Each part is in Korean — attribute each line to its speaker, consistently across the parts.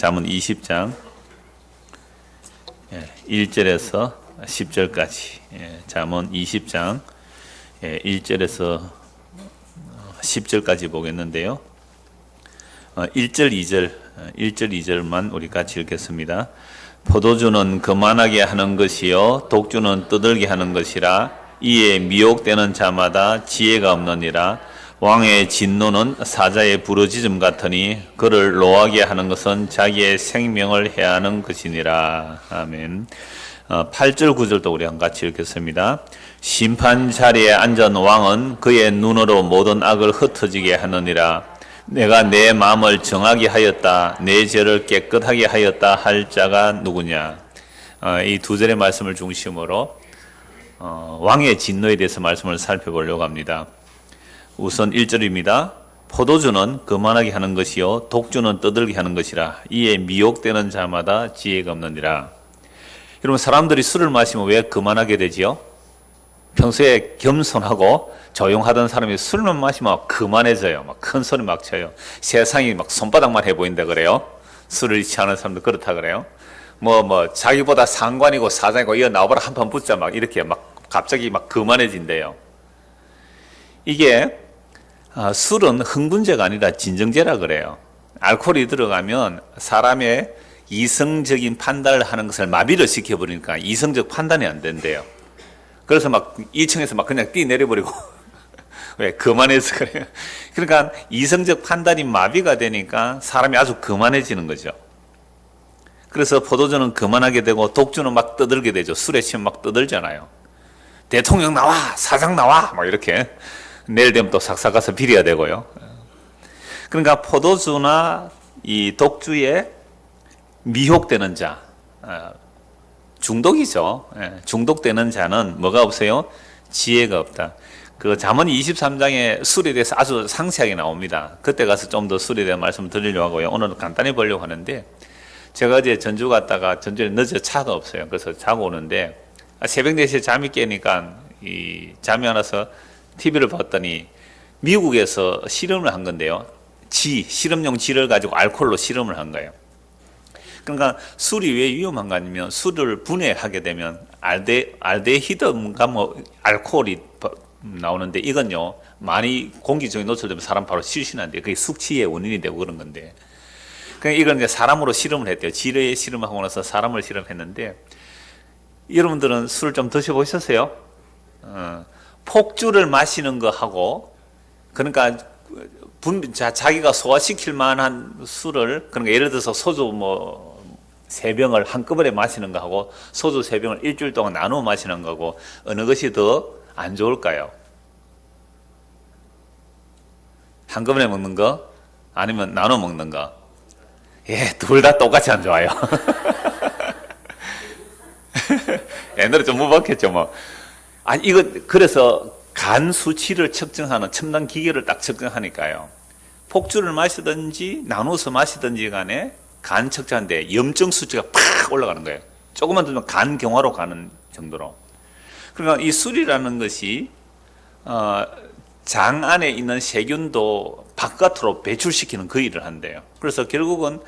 Speaker 1: 잠언 20장 1절에서 10절까지 잠언 20장 1절에서 10절까지 보겠는데요. 1절 2절만 우리 같이 읽겠습니다. 포도주는 거만하게 하는 것이요 독주는 떠들게 하는 것이라. 이에 미혹되는 자마다 지혜가 없느니라. 왕의 진노는 사자의 부르짖음 같으니 그를 노하게 하는 것은 자기의 생명을 해하는 것이니라. 아멘. 8절 9절도 우리 같이 읽겠습니다. 심판 자리에 앉은 왕은 그의 눈으로 모든 악을 흩어지게 하느니라. 내가 내 마음을 정하게 하였다. 내 죄를 깨끗하게 하였다 할 자가 누구냐. 이 두 절의 말씀을 중심으로 왕의 진노에 대해서 말씀을 살펴보려고 합니다. 우선 1절입니다. 포도주는 거만하게 하는 것이요 독주는 떠들게 하는 것이라. 이에 미혹되는 자마다 지혜가 없느니라. 여러분, 사람들이 술을 마시면 왜 거만하게 되지요? 평소에 겸손하고 조용하던 사람이 술만 마시면 거만해져요. 막 큰 소리 막 쳐요. 세상이 막 손바닥만 해 보인다 그래요. 술을 취하는 사람도 그렇다 그래요. 자기보다 상관이고 사장이고 이거 나와봐라 한판 붙자 막 이렇게 막 갑자기 막 거만해진대요. 이게 술은 흥분제가 아니라 진정제라 그래요. 알코올이 들어가면 사람의 이성적인 판단을 하는 것을 마비를 시켜버리니까 이성적 판단이 안 된대요. 그래서 막 2층에서 막 그냥 뛰 내려버리고 왜? 거만해서 그래요. 그러니까 이성적 판단이 마비가 되니까 사람이 아주 거만해지는 거죠. 그래서 포도주는 거만하게 되고 독주는 막 떠들게 되죠. 술에 취하면 막 떠들잖아요. 대통령 나와, 사장 나와, 막 이렇게. 내일 되면 또 삭삭 가서 비려야 되고요. 그러니까 포도주나 이 독주에 미혹되는 자, 중독이죠. 중독되는 자는 뭐가 없어요? 지혜가 없다. 그 잠언 23장에 술에 대해서 아주 상세하게 나옵니다. 그때 가서 좀 더 술에 대한 말씀을 드리려고 하고요. 오늘은 간단히 보려고 하는데, 제가 어제 전주 갔다가 전주에 늦어 차가 없어요. 그래서 자고 오는데 새벽 4시에 잠이 깨니까 잠이 안 와서 TV를 봤더니 미국에서 실험을 한 건데요. 실험용 지를 가지고 알코올로 실험을 한 거예요. 그러니까 술이 왜 위험한가 하면 술을 분해하게 되면 알데히드인가 알코올이 나오는데 이건요 많이 공기 중에 노출되면 사람 바로 실신한대요. 그게 숙취의 원인이 되고 그런 건데, 그러니까 이건 이제 사람으로 실험을 했대요. 지뢰에 실험하고 나서 사람을 실험했는데, 여러분들은 술을 좀 드셔보셨어요? 폭주를 마시는 거 하고, 그러니까 자기가 소화시킬 만한 술을, 그러니까 예를 들어서 소주 3병을 한꺼번에 마시는 거 하고 소주 3병을 일주일 동안 나누어 마시는 거고 어느 것이 더 안 좋을까요? 한꺼번에 먹는 거 아니면 나눠 먹는 거? 둘 다 똑같이 안 좋아요. 옛날에 좀 무박했죠 그래서 간 수치를 측정하는 첨단 기계를 딱 측정하니까요. 폭주를 마시든지 나눠서 마시든지 간에 간 측정하는데 염증 수치가 팍 올라가는 거예요. 조금만 들면 간 경화로 가는 정도로. 그러니까 이 술이라는 것이 장 안에 있는 세균도 바깥으로 배출시키는 그 일을 한대요. 그래서 결국은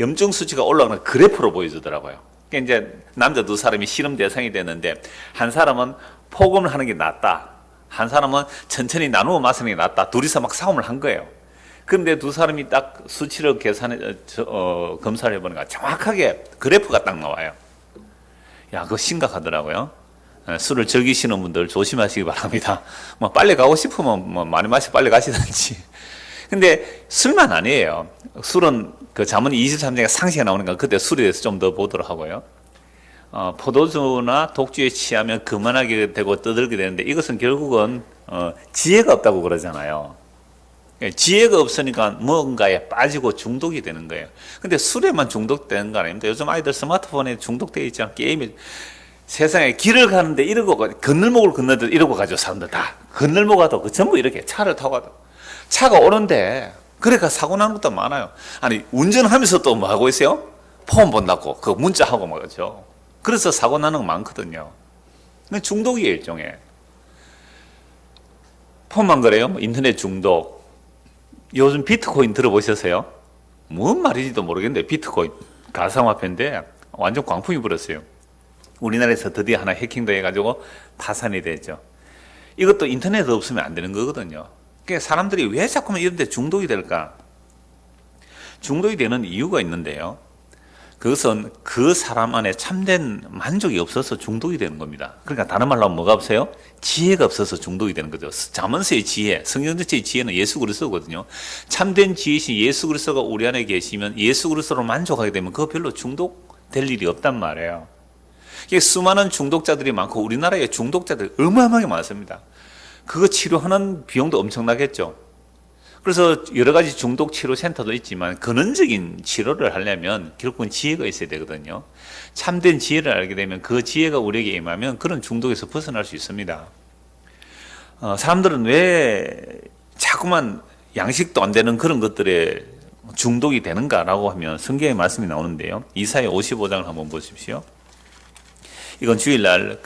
Speaker 1: 염증 수치가 올라가는 그래프로 보여주더라고요. 그러니까 이제 남자 2사람이 실험 대상이 됐는데, 한 사람은 폭음을 하는 게 낫다, 한 사람은 천천히 나누어 마시는 게 낫다. 둘이서 막 싸움을 한 거예요. 그런데 2사람이 딱 수치를 검사를 해보니까 정확하게 그래프가 딱 나와요. 그거 심각하더라고요. 술을 즐기시는 분들 조심하시기 바랍니다. 빨리 가고 싶으면 많이 마시고 빨리 가시든지. 근데 술만 아니에요. 술은 그 잠언 23장에 상세히 나오니까 그때 술에 대해서 좀 더 보도록 하고요. 포도주나 독주에 취하면 거만하게 되고 떠들게 되는데, 이것은 결국은 지혜가 없다고 그러잖아요. 지혜가 없으니까 뭔가에 빠지고 중독이 되는 거예요. 근데 술에만 중독되는 거 아닙니다. 요즘 아이들 스마트폰에 중독되어 있잖아요. 게임에. 세상에 길을 가는데 이러고, 건널목을 건너도 이러고 가죠. 사람들 다 건널목 가도 전부 이렇게 차를 타고 가도 차가 오는데, 그러니까 사고 나는 것도 많아요. 아니, 운전하면서 또 뭐 하고 있어요? 폰 본다고 그 문자하고 말이죠. 그래서 사고 나는 거 많거든요. 중독이에요, 일종의. 폰만 그래요? 인터넷 중독. 요즘 비트코인 들어보셨어요? 뭔 말인지도 모르겠는데 비트코인 가상화폐인데 완전 광풍이 불었어요. 우리나라에서 드디어 하나 해킹도 해가지고 파산이 됐죠. 이것도 인터넷 없으면 안 되는 거거든요. 그러니까 사람들이 왜 자꾸만 이런 데 중독이 될까? 중독이 되는 이유가 있는데요. 그것은 그 사람 안에 참된 만족이 없어서 중독이 되는 겁니다. 그러니까 다른 말로 하면 뭐가 없어요? 지혜가 없어서 중독이 되는 거죠. 잠언서의 지혜, 성경 전체의 지혜는 예수 그리스도거든요. 참된 지혜신 예수 그리스도가 우리 안에 계시면 예수 그리스도로 만족하게 되면 그거 별로 중독될 일이 없단 말이에요. 수많은 중독자들이 많고 우리나라에 중독자들이 어마어마하게 많습니다. 그거 치료하는 비용도 엄청나겠죠. 그래서 여러 가지 중독 치료 센터도 있지만 근원적인 치료를 하려면 결국은 지혜가 있어야 되거든요. 참된 지혜를 알게 되면 그 지혜가 우리에게 임하면 그런 중독에서 벗어날 수 있습니다. 사람들은 왜 자꾸만 양식도 안 되는 그런 것들에 중독이 되는가라고 하면 성경의 말씀이 나오는데요. 이사야 55장을 한번 보십시오. 이건 주일날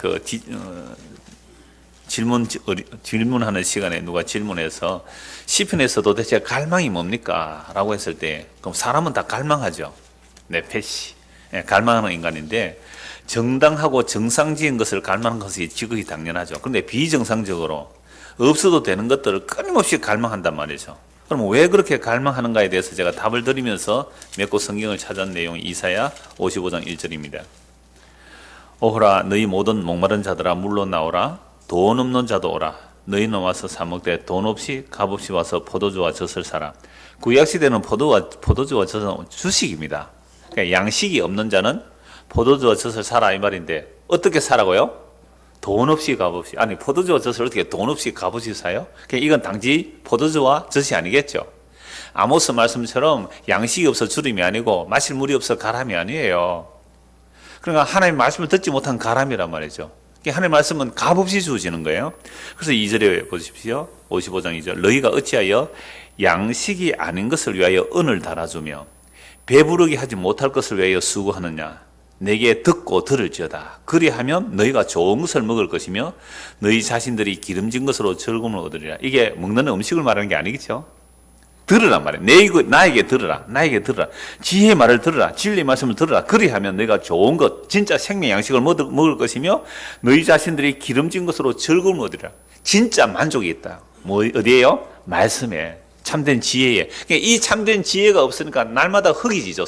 Speaker 1: 질문하는 시간에 누가 질문해서 시편에서 도대체 갈망이 뭡니까? 라고 했을 때 그럼 사람은 다 갈망하죠. 네페시. 갈망하는 인간인데 정당하고 정상적인 것을 갈망하는 것이 지극히 당연하죠. 그런데 비정상적으로 없어도 되는 것들을 끊임없이 갈망한단 말이죠. 그럼 왜 그렇게 갈망하는가에 대해서 제가 답을 드리면서 몇 곳 성경을 찾은 내용이 이사야 55장 1절입니다. 오호라 너희 모든 목마른 자들아 물러 나오라 돈 없는 자도 오라 너희는 와서 사 먹되 돈 없이 값없이 와서 포도주와 젖을 사라. 구약시대는 포도주와 젖은 주식입니다. 그러니까 양식이 없는 자는 포도주와 젖을 사라 이 말인데 어떻게 사라고요? 돈 없이 값없이. 아니 포도주와 젖을 어떻게 돈 없이 값없이 사요? 그러니까 이건 당시 포도주와 젖이 아니겠죠. 아모스 말씀처럼 양식이 없어 주림이 아니고 마실 물이 없어 가람이 아니에요. 그러니까 하나님의 말씀을 듣지 못한 가람이란 말이죠. 하나님의 말씀은 값없이 주어지는 거예요. 그래서 2절에 보십시오. 55장 2절. 너희가 어찌하여 양식이 아닌 것을 위하여 은을 달아주며 배부르게 하지 못할 것을 위하여 수고하느냐. 내게 듣고 들을지어다. 그리하면 너희가 좋은 것을 먹을 것이며 너희 자신들이 기름진 것으로 즐거움을 얻으리라. 이게 먹는 음식을 말하는 게 아니겠죠. 들으란 말이에요. 나에게 들으라. 나에게 들으라. 지혜의 말을 들으라. 진리의 말씀을 들으라. 그리하면 너희가 좋은 것, 진짜 생명 양식을 먹을 것이며 너희 자신들이 기름진 것으로 즐거움을 얻으리라. 진짜 만족이 있다. 어디에요? 말씀에. 참된 지혜에. 그러니까 이 참된 지혜가 없으니까 날마다 흙이지죠.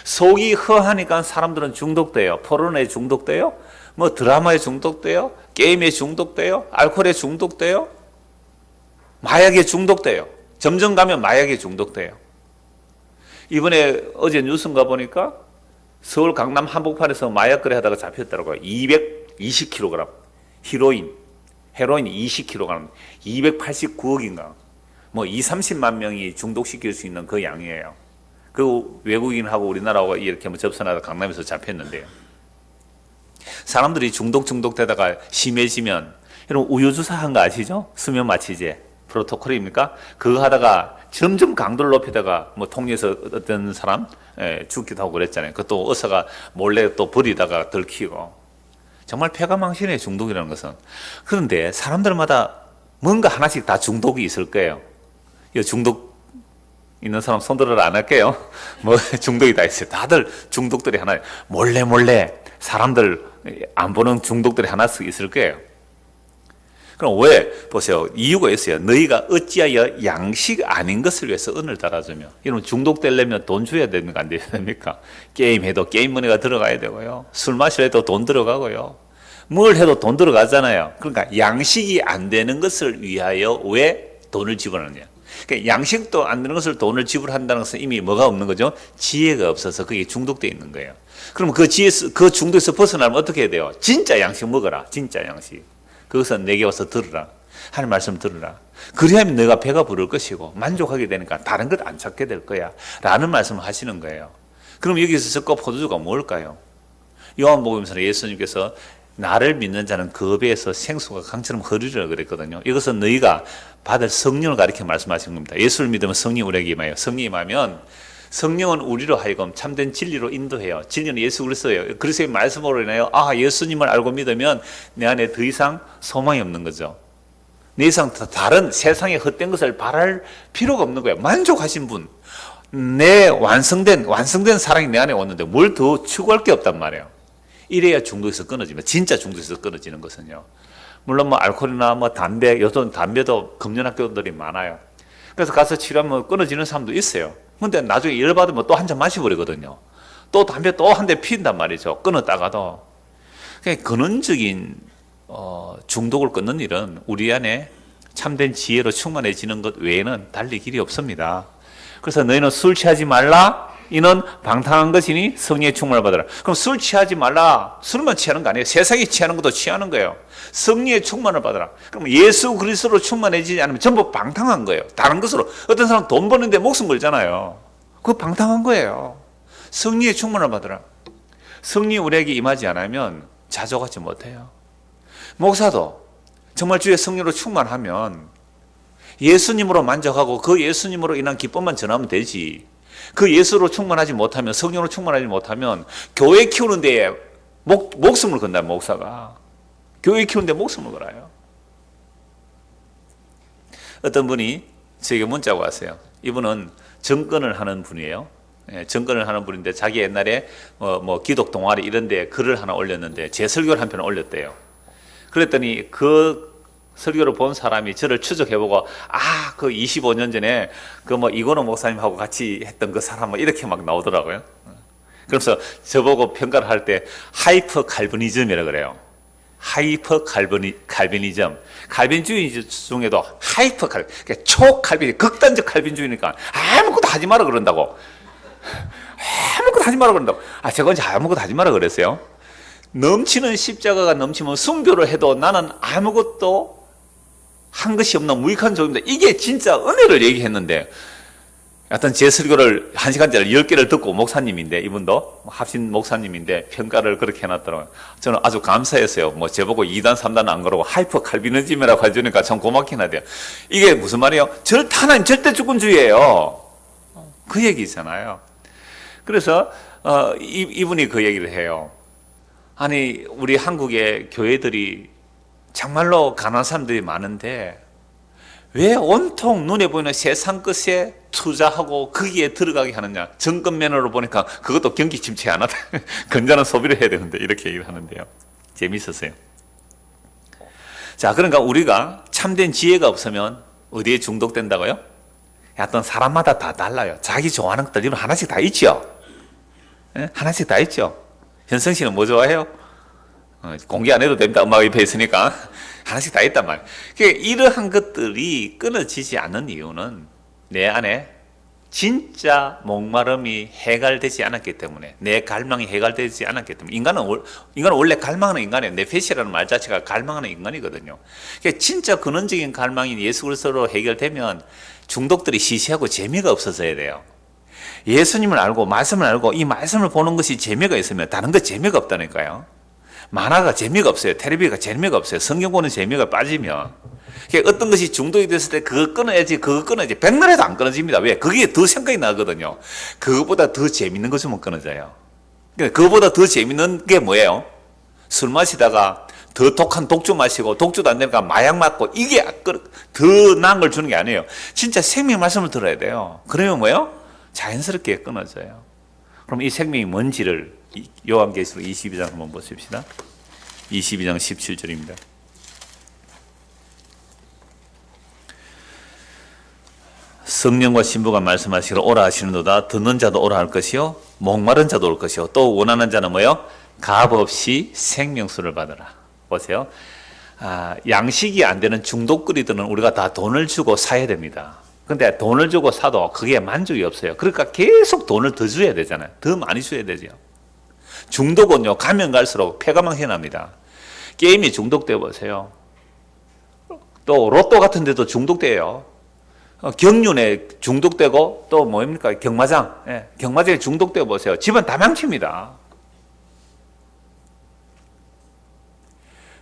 Speaker 1: 속이 허하니까 사람들은 중독돼요. 포르노에 중독돼요. 드라마에 중독돼요. 게임에 중독돼요. 알코올에 중독돼요. 마약에 중독돼요. 점점 가면 마약에 중독돼요. 이번에 어제 뉴스인가 보니까 서울 강남 한복판에서 마약 거래 하다가 잡혔더라고요. 220kg. 헤로인 20kg. 289억인가. 30만 명이 중독시킬 수 있는 그 양이에요. 그 외국인하고 우리나라하고 이렇게 접선하다 강남에서 잡혔는데요. 사람들이 중독되다가 심해지면, 여러분 우유주사 한 거 아시죠? 수면 마취제. 프로토콜입니까? 그거 하다가 점점 강도를 높이다가 통영에서 어떤 사람 죽기도 하고 그랬잖아요. 그것도 의사가 몰래 또 버리다가 들키고. 정말 폐가망신의 중독이라는 것은. 그런데 사람들마다 뭔가 하나씩 다 중독이 있을 거예요. 이 중독 있는 사람 손 들어라 안 할게요. 중독이 다 있어요. 다들 중독들이 하나 몰래 사람들 안 보는 중독들이 하나씩 있을 거예요. 그럼 왜 보세요. 이유가 있어요. 너희가 어찌하여 양식 아닌 것을 위해서 은을 달아주며. 여러분 중독되려면 돈 줘야 됩니까? 안 됩니까? 게임해도 게임 머니가 들어가야 되고요. 술 마시려도 돈 들어가고요. 뭘 해도 돈 들어가잖아요. 그러니까 양식이 안 되는 것을 위하여 왜 돈을 지불하느냐. 그러니까 양식도 안 되는 것을 돈을 지불한다는 것은 이미 뭐가 없는 거죠? 지혜가 없어서 그게 중독되어 있는 거예요. 그럼 그 중독에서 벗어나면 어떻게 해야 돼요? 진짜 양식 먹어라. 진짜 양식. 그것은 내게 와서 들으라. 하나님 말씀 들으라. 그리하면 내가 배가 부를 것이고 만족하게 되니까 다른 것 안 찾게 될 거야. 라는 말씀을 하시는 거예요. 그럼 여기서 적과 포도주가 뭘까요? 요한복음에서는 예수님께서 나를 믿는 자는 그 배에서 생수가 강처럼 흐르리라 그랬거든요. 이것은 너희가 받을 성령을 가리켜 말씀하신 겁니다. 예수를 믿으면 성령이 우리에게 임하여. 성령이 임하면 성령은 우리로 하여금 참된 진리로 인도해요. 진리는 예수 그리스도예요. 그리스도의 말씀으로 인하여 예수님을 알고 믿으면 내 안에 더 이상 소망이 없는 거죠. 내 이상 다른 세상의 헛된 것을 바랄 필요가 없는 거예요. 만족하신 분, 내 완성된 사랑이 내 안에 왔는데 뭘 더 추구할 게 없단 말이에요. 이래야 중독에서 끊어지면, 진짜 중독에서 끊어지는 것은요. 물론 뭐 알코올이나 뭐 담배, 요즘 담배도 금연학교들이 많아요. 그래서 가서 치료하면 끊어지는 사람도 있어요. 근데 나중에 열받으면 또 한 잔 마셔버리거든요. 또 담배 또 한 대 피운단 말이죠. 끊었다가도. 그러니까 근원적인 중독을 끊는 일은 우리 안에 참된 지혜로 충만해지는 것 외에는 달리 길이 없습니다. 그래서 너희는 술 취하지 말라. 이는 방탕한 것이니 성령의 충만을 받으라. 그럼 술 취하지 말라. 술만 취하는 거 아니에요. 세상이 취하는 것도 취하는 거예요. 성령의 충만을 받으라. 그럼 예수 그리스도로 충만해지지 않으면 전부 방탕한 거예요. 다른 것으로. 어떤 사람 돈 버는데 목숨 걸잖아요. 그거 방탕한 거예요. 성령의 충만을 받으라. 성령이 우리에게 임하지 않으면 자족하지 못해요. 목사도 정말 주의 성령으로 충만하면 예수님으로 만족하고 그 예수님으로 인한 기쁨만 전하면 되지. 그 예수로 충만하지 못하면, 성령으로 충만하지 못하면 교회 키우는 데에 목숨을 건다. 목사가 교회 키우는 데 목숨을 걸어요. 어떤 분이 저에게 문자가 왔어요. 이분은 정권을 하는 분이에요. 정권을 하는 분인데 자기 옛날에 뭐 기독 동아리 이런 데 글을 하나 올렸는데 제 설교를 한 편을 올렸대요. 그랬더니 그 설교를 본 사람이 저를 추적해보고, 그 25년 전에 그 뭐 이건호 목사님하고 같이 했던 그 사람 뭐 이렇게 막 나오더라고요. 그래서 저보고 평가를 할 때 하이퍼 칼비니즘이라고 그래요. 하이퍼 칼비니즘. 칼빈주의 중에도 하이퍼 칼빈, 그러니까 초칼빈, 극단적 칼빈주의니까 아무것도 하지 마라 그런다고. 아무것도 하지 마라 그런다고. 제가 이제 아무것도 하지 마라 그랬어요. 넘치는 십자가가 넘치면 순교를 해도 나는 아무것도 한 것이 없는 무익한 종입니다. 이게 진짜 은혜를 얘기했는데, 하여튼 제 설교를 1시간짜리 10개를 듣고, 목사님인데, 이분도 합신 목사님인데 평가를 그렇게 해놨더라고요. 저는 아주 감사했어요. 뭐 저보고 2단 3단 안 그러고 하이퍼 칼비니즘이라고 해주니까 참 고맙긴 하대요. 이게 무슨 말이에요? 하나님 절대 주권주의예요. 그 얘기잖아요. 그래서 이분이 그 얘기를 해요. 아니, 우리 한국의 교회들이 정말로 가난한 사람들이 많은데 왜 온통 눈에 보이는 세상 것에 투자하고 거기에 들어가게 하느냐. 정권 면허로 보니까 그것도 경기 침체 안 하다. 건전한 소비를 해야 되는데 이렇게 얘기를 하는데요. 재미있었어요. 자, 그러니까 우리가 참된 지혜가 없으면 어디에 중독된다고요? 어떤 사람마다 다 달라요. 자기 좋아하는 것들 이런 하나씩 다 있죠. 하나씩 다 있죠. 현성 씨는 뭐 좋아해요? 공개 안 해도 됩니다. 엄마가 옆에 있으니까. 하나씩 다 있단 말이에요. 그러니까 이러한 것들이 끊어지지 않는 이유는 내 안에 진짜 목마름이 해결되지 않았기 때문에, 내 갈망이 해결되지 않았기 때문에. 인간은 원래 갈망하는 인간이에요. 네페시라는 말 자체가 갈망하는 인간이거든요. 그러니까 진짜 근원적인 갈망인 예수 그리스도로 해결되면 중독들이 시시하고 재미가 없어져야 돼요. 예수님을 알고 말씀을 알고 이 말씀을 보는 것이 재미가 있으면 다른 거 재미가 없다니까요. 만화가 재미가 없어요. 텔레비가 재미가 없어요. 성경 보는 재미가 빠지면. 어떤 것이 중독이 됐을 때 그거 끊어야지. 백날 해도 안 끊어집니다. 왜? 그게 더 생각이 나거든요. 그것보다 더 재밌는 것이면 끊어져요. 그거보다 더 재밌는 게 뭐예요? 술 마시다가 더 독한 독주 마시고 독주도 안 되니까 마약 맞고 이게 더 나은 걸 주는 게 아니에요. 진짜 생명 말씀을 들어야 돼요. 그러면 뭐예요? 자연스럽게 끊어져요. 그럼 이 생명이 뭔지를 요한계시록 22장 한번 보십시다. 22장 17절입니다. 성령과 신부가 말씀하시기를 오라 하시는도다. 듣는 자도 오라 할 것이요 목마른 자도 올 것이요 또 원하는 자는 뭐요? 값없이 생명수를 받으라. 보세요. 양식이 안 되는 중독거리들은 우리가 다 돈을 주고 사야 됩니다. 근데 돈을 주고 사도 그게 만족이 없어요. 그러니까 계속 돈을 더 줘야 되잖아요. 더 많이 줘야 되죠. 중독은요, 가면 갈수록 폐가망신이 납니다. 게임에 중독돼 보세요. 또 로또 같은 데도 중독돼요. 경륜에 중독되고 또 뭡니까? 경마장. 경마장에 중독돼 보세요. 집안 다 망칩니다.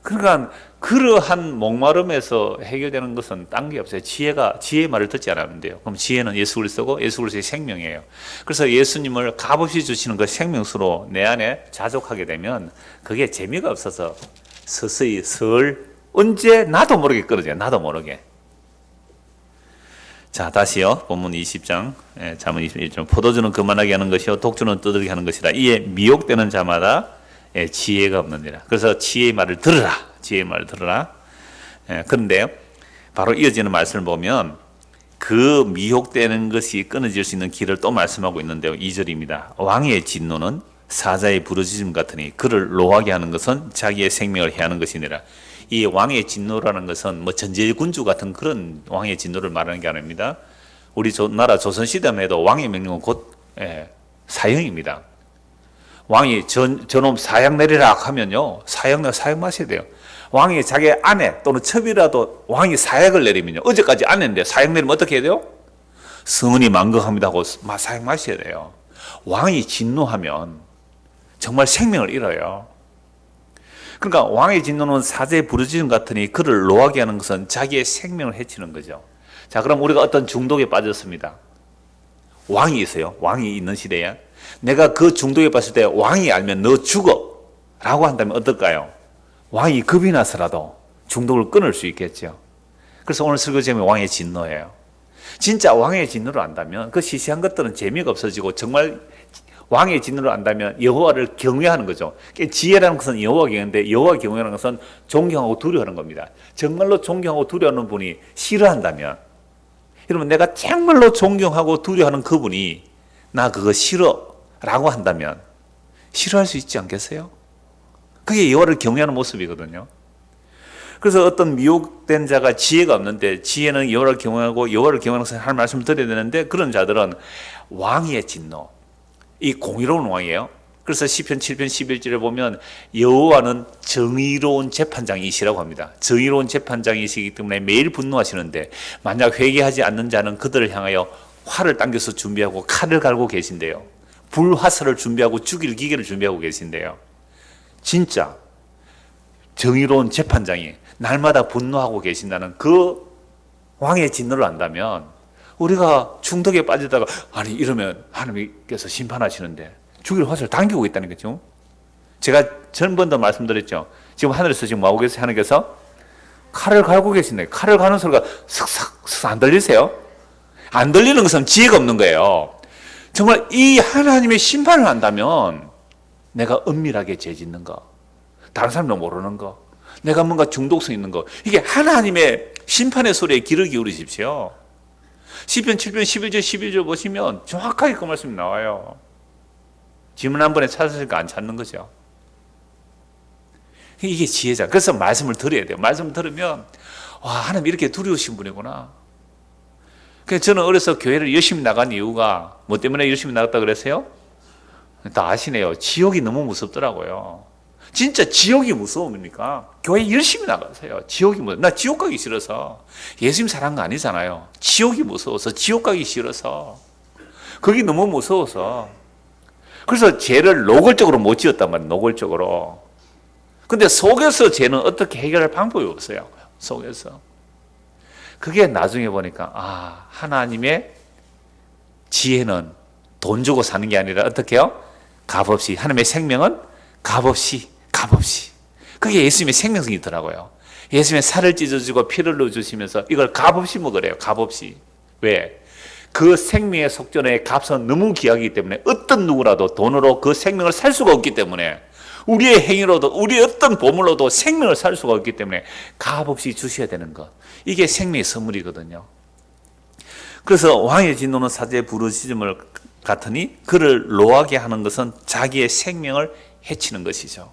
Speaker 1: 그러니까 그러한 목마름에서 해결되는 것은 딴 게 없어요. 지혜의 말을 듣지 않으면 돼요. 그럼 지혜는 예수 그리스도고 예수 그리스도의 생명이에요. 그래서 예수님을 값없이 주시는 그 생명수로 내 안에 자족하게 되면 그게 재미가 없어서 서서히 언제 나도 모르게 끊어져요. 나도 모르게. 자, 다시요. 본문 20장. 잠언 21절. 포도주는 그만하게 하는 것이요 독주는 떠들게 하는 것이라. 이에 미혹되는 자마다 지혜가 없느니라. 그래서 지혜의 말을 들으라. 지혜의 말을 들으라. 그런데 바로 이어지는 말씀을 보면 그 미혹되는 것이 끊어질 수 있는 길을 또 말씀하고 있는데요. 2절입니다. 왕의 진노는 사자의 부르짖음 같으니 그를 노하게 하는 것은 자기의 생명을 해하는 것이니라. 이 왕의 진노라는 것은 뭐 전제군주 같은 그런 왕의 진노를 말하는 게 아닙니다. 우리 나라 조선시대만 해도 왕의 명령은 곧 사형입니다. 왕이 저놈 사형 내리라 하면요, 사형 마셔야 돼요. 왕이 자기 아내 또는 첩이라도 왕이 사형을 내리면요, 어제까지 아내인데 사형 내리면 어떻게 해야 돼요? 성은이 망극합니다 하고 사형 마셔야 돼요. 왕이 진노하면 정말 생명을 잃어요. 그러니까 왕의 진노는 사자의 부르짖음 같으니 그를 노하게 하는 것은 자기의 생명을 해치는 거죠. 자, 그럼 우리가 어떤 중독에 빠졌습니다. 왕이 있어요. 왕이 있는 시대에 내가 그 중독에 빠졌을 때 왕이 알면 너 죽어 라고 한다면 어떨까요? 왕이 겁이 나서라도 중독을 끊을 수 있겠죠. 그래서 오늘 설교 제목이 왕의 진노예요. 진짜 왕의 진노를 안다면 그 시시한 것들은 재미가 없어지고 정말 왕의 진노를 안다면 여호와를 경외하는 거죠. 지혜라는 것은 여호와 경외인데 여호와 경외라는 것은 존경하고 두려워하는 겁니다. 정말로 존경하고 두려워하는 분이 싫어한다면, 여러분 내가 정말로 존경하고 두려워하는 그분이 나 그거 싫어 라고 한다면 싫어할 수 있지 않겠어요? 그게 여호와를 경외하는 모습이거든요. 그래서 어떤 미혹된 자가 지혜가 없는데, 지혜는 여호와를 경외하고 여호와를 경외하는 것을 할 말씀을 드려야 되는데, 그런 자들은 왕의 진노, 이 공의로운 왕이에요. 그래서 시편 7편 11절에 보면 여호와는 정의로운 재판장이시라고 합니다. 정의로운 재판장이시기 때문에 매일 분노하시는데 만약 회개하지 않는 자는 그들을 향하여 활을 당겨서 준비하고 칼을 갈고 계신대요. 불화살을 준비하고 죽일 기계를 준비하고 계신대요. 진짜 정의로운 재판장이 날마다 분노하고 계신다는 그 왕의 진노를 안다면 우리가 중독에 빠지다가 아니 이러면 하나님께서 심판하시는데 죽일 화살을 당기고 있다는 거죠. 제가 전번도 말씀드렸죠. 지금 하늘에서 지금 뭐하고 계세요? 하나님께서 칼을 갈고 계신데 칼을 가는 소리가 슥슥 안 들리세요? 안 들리는 것은 지혜가 없는 거예요. 정말 이 하나님의 심판을 한다면 내가 은밀하게 죄 짓는 거, 다른 사람도 모르는 거, 내가 뭔가 중독성 있는 거, 이게 하나님의 심판의 소리에 귀를 기울이십시오. 시편 7편 11절 보시면 정확하게 그 말씀이 나와요. 질문 한 번에 찾으니까 안 찾는 거죠. 이게 지혜자. 그래서 말씀을 들어야 돼요. 말씀을 들으면 와, 하나님 이렇게 두려우신 분이구나. 그래서 저는 어려서 교회를 열심히 나간 이유가 뭐 때문에 열심히 나갔다 그랬어요? 다 아시네요. 지옥이 너무 무섭더라고요. 진짜 지옥이 무서우니까 교회 열심히 나가세요. 지옥이 무서워. 나 지옥 가기 싫어서. 예수님 사랑한 거 아니잖아요. 지옥이 무서워서, 지옥 가기 싫어서, 거기 너무 무서워서. 그래서 죄를 노골적으로 못 지었단 말이에요. 노골적으로. 근데 속에서 죄는 어떻게 해결할 방법이 없어요. 속에서. 그게 나중에 보니까 아, 하나님의 지혜는 돈 주고 사는 게 아니라 어떻게 해요? 값없이. 하나님의 생명은 값없이. 그게 예수님의 생명성이더라고요. 예수님의 살을 찢어주고 피를 넣어주시면서 이걸 값없이 먹으래요. 값없이. 왜? 그 생명의 속전의 값은 너무 귀하기 때문에 어떤 누구라도 돈으로 그 생명을 살 수가 없기 때문에, 우리의 행위로도, 우리의 어떤 보물로도 생명을 살 수가 없기 때문에 값없이 주셔야 되는 것. 이게 생명의 선물이거든요. 그래서 왕의 진노는 사자의 부르짖음을 같으니 그를 노하게 하는 것은 자기의 생명을 해치는 것이죠.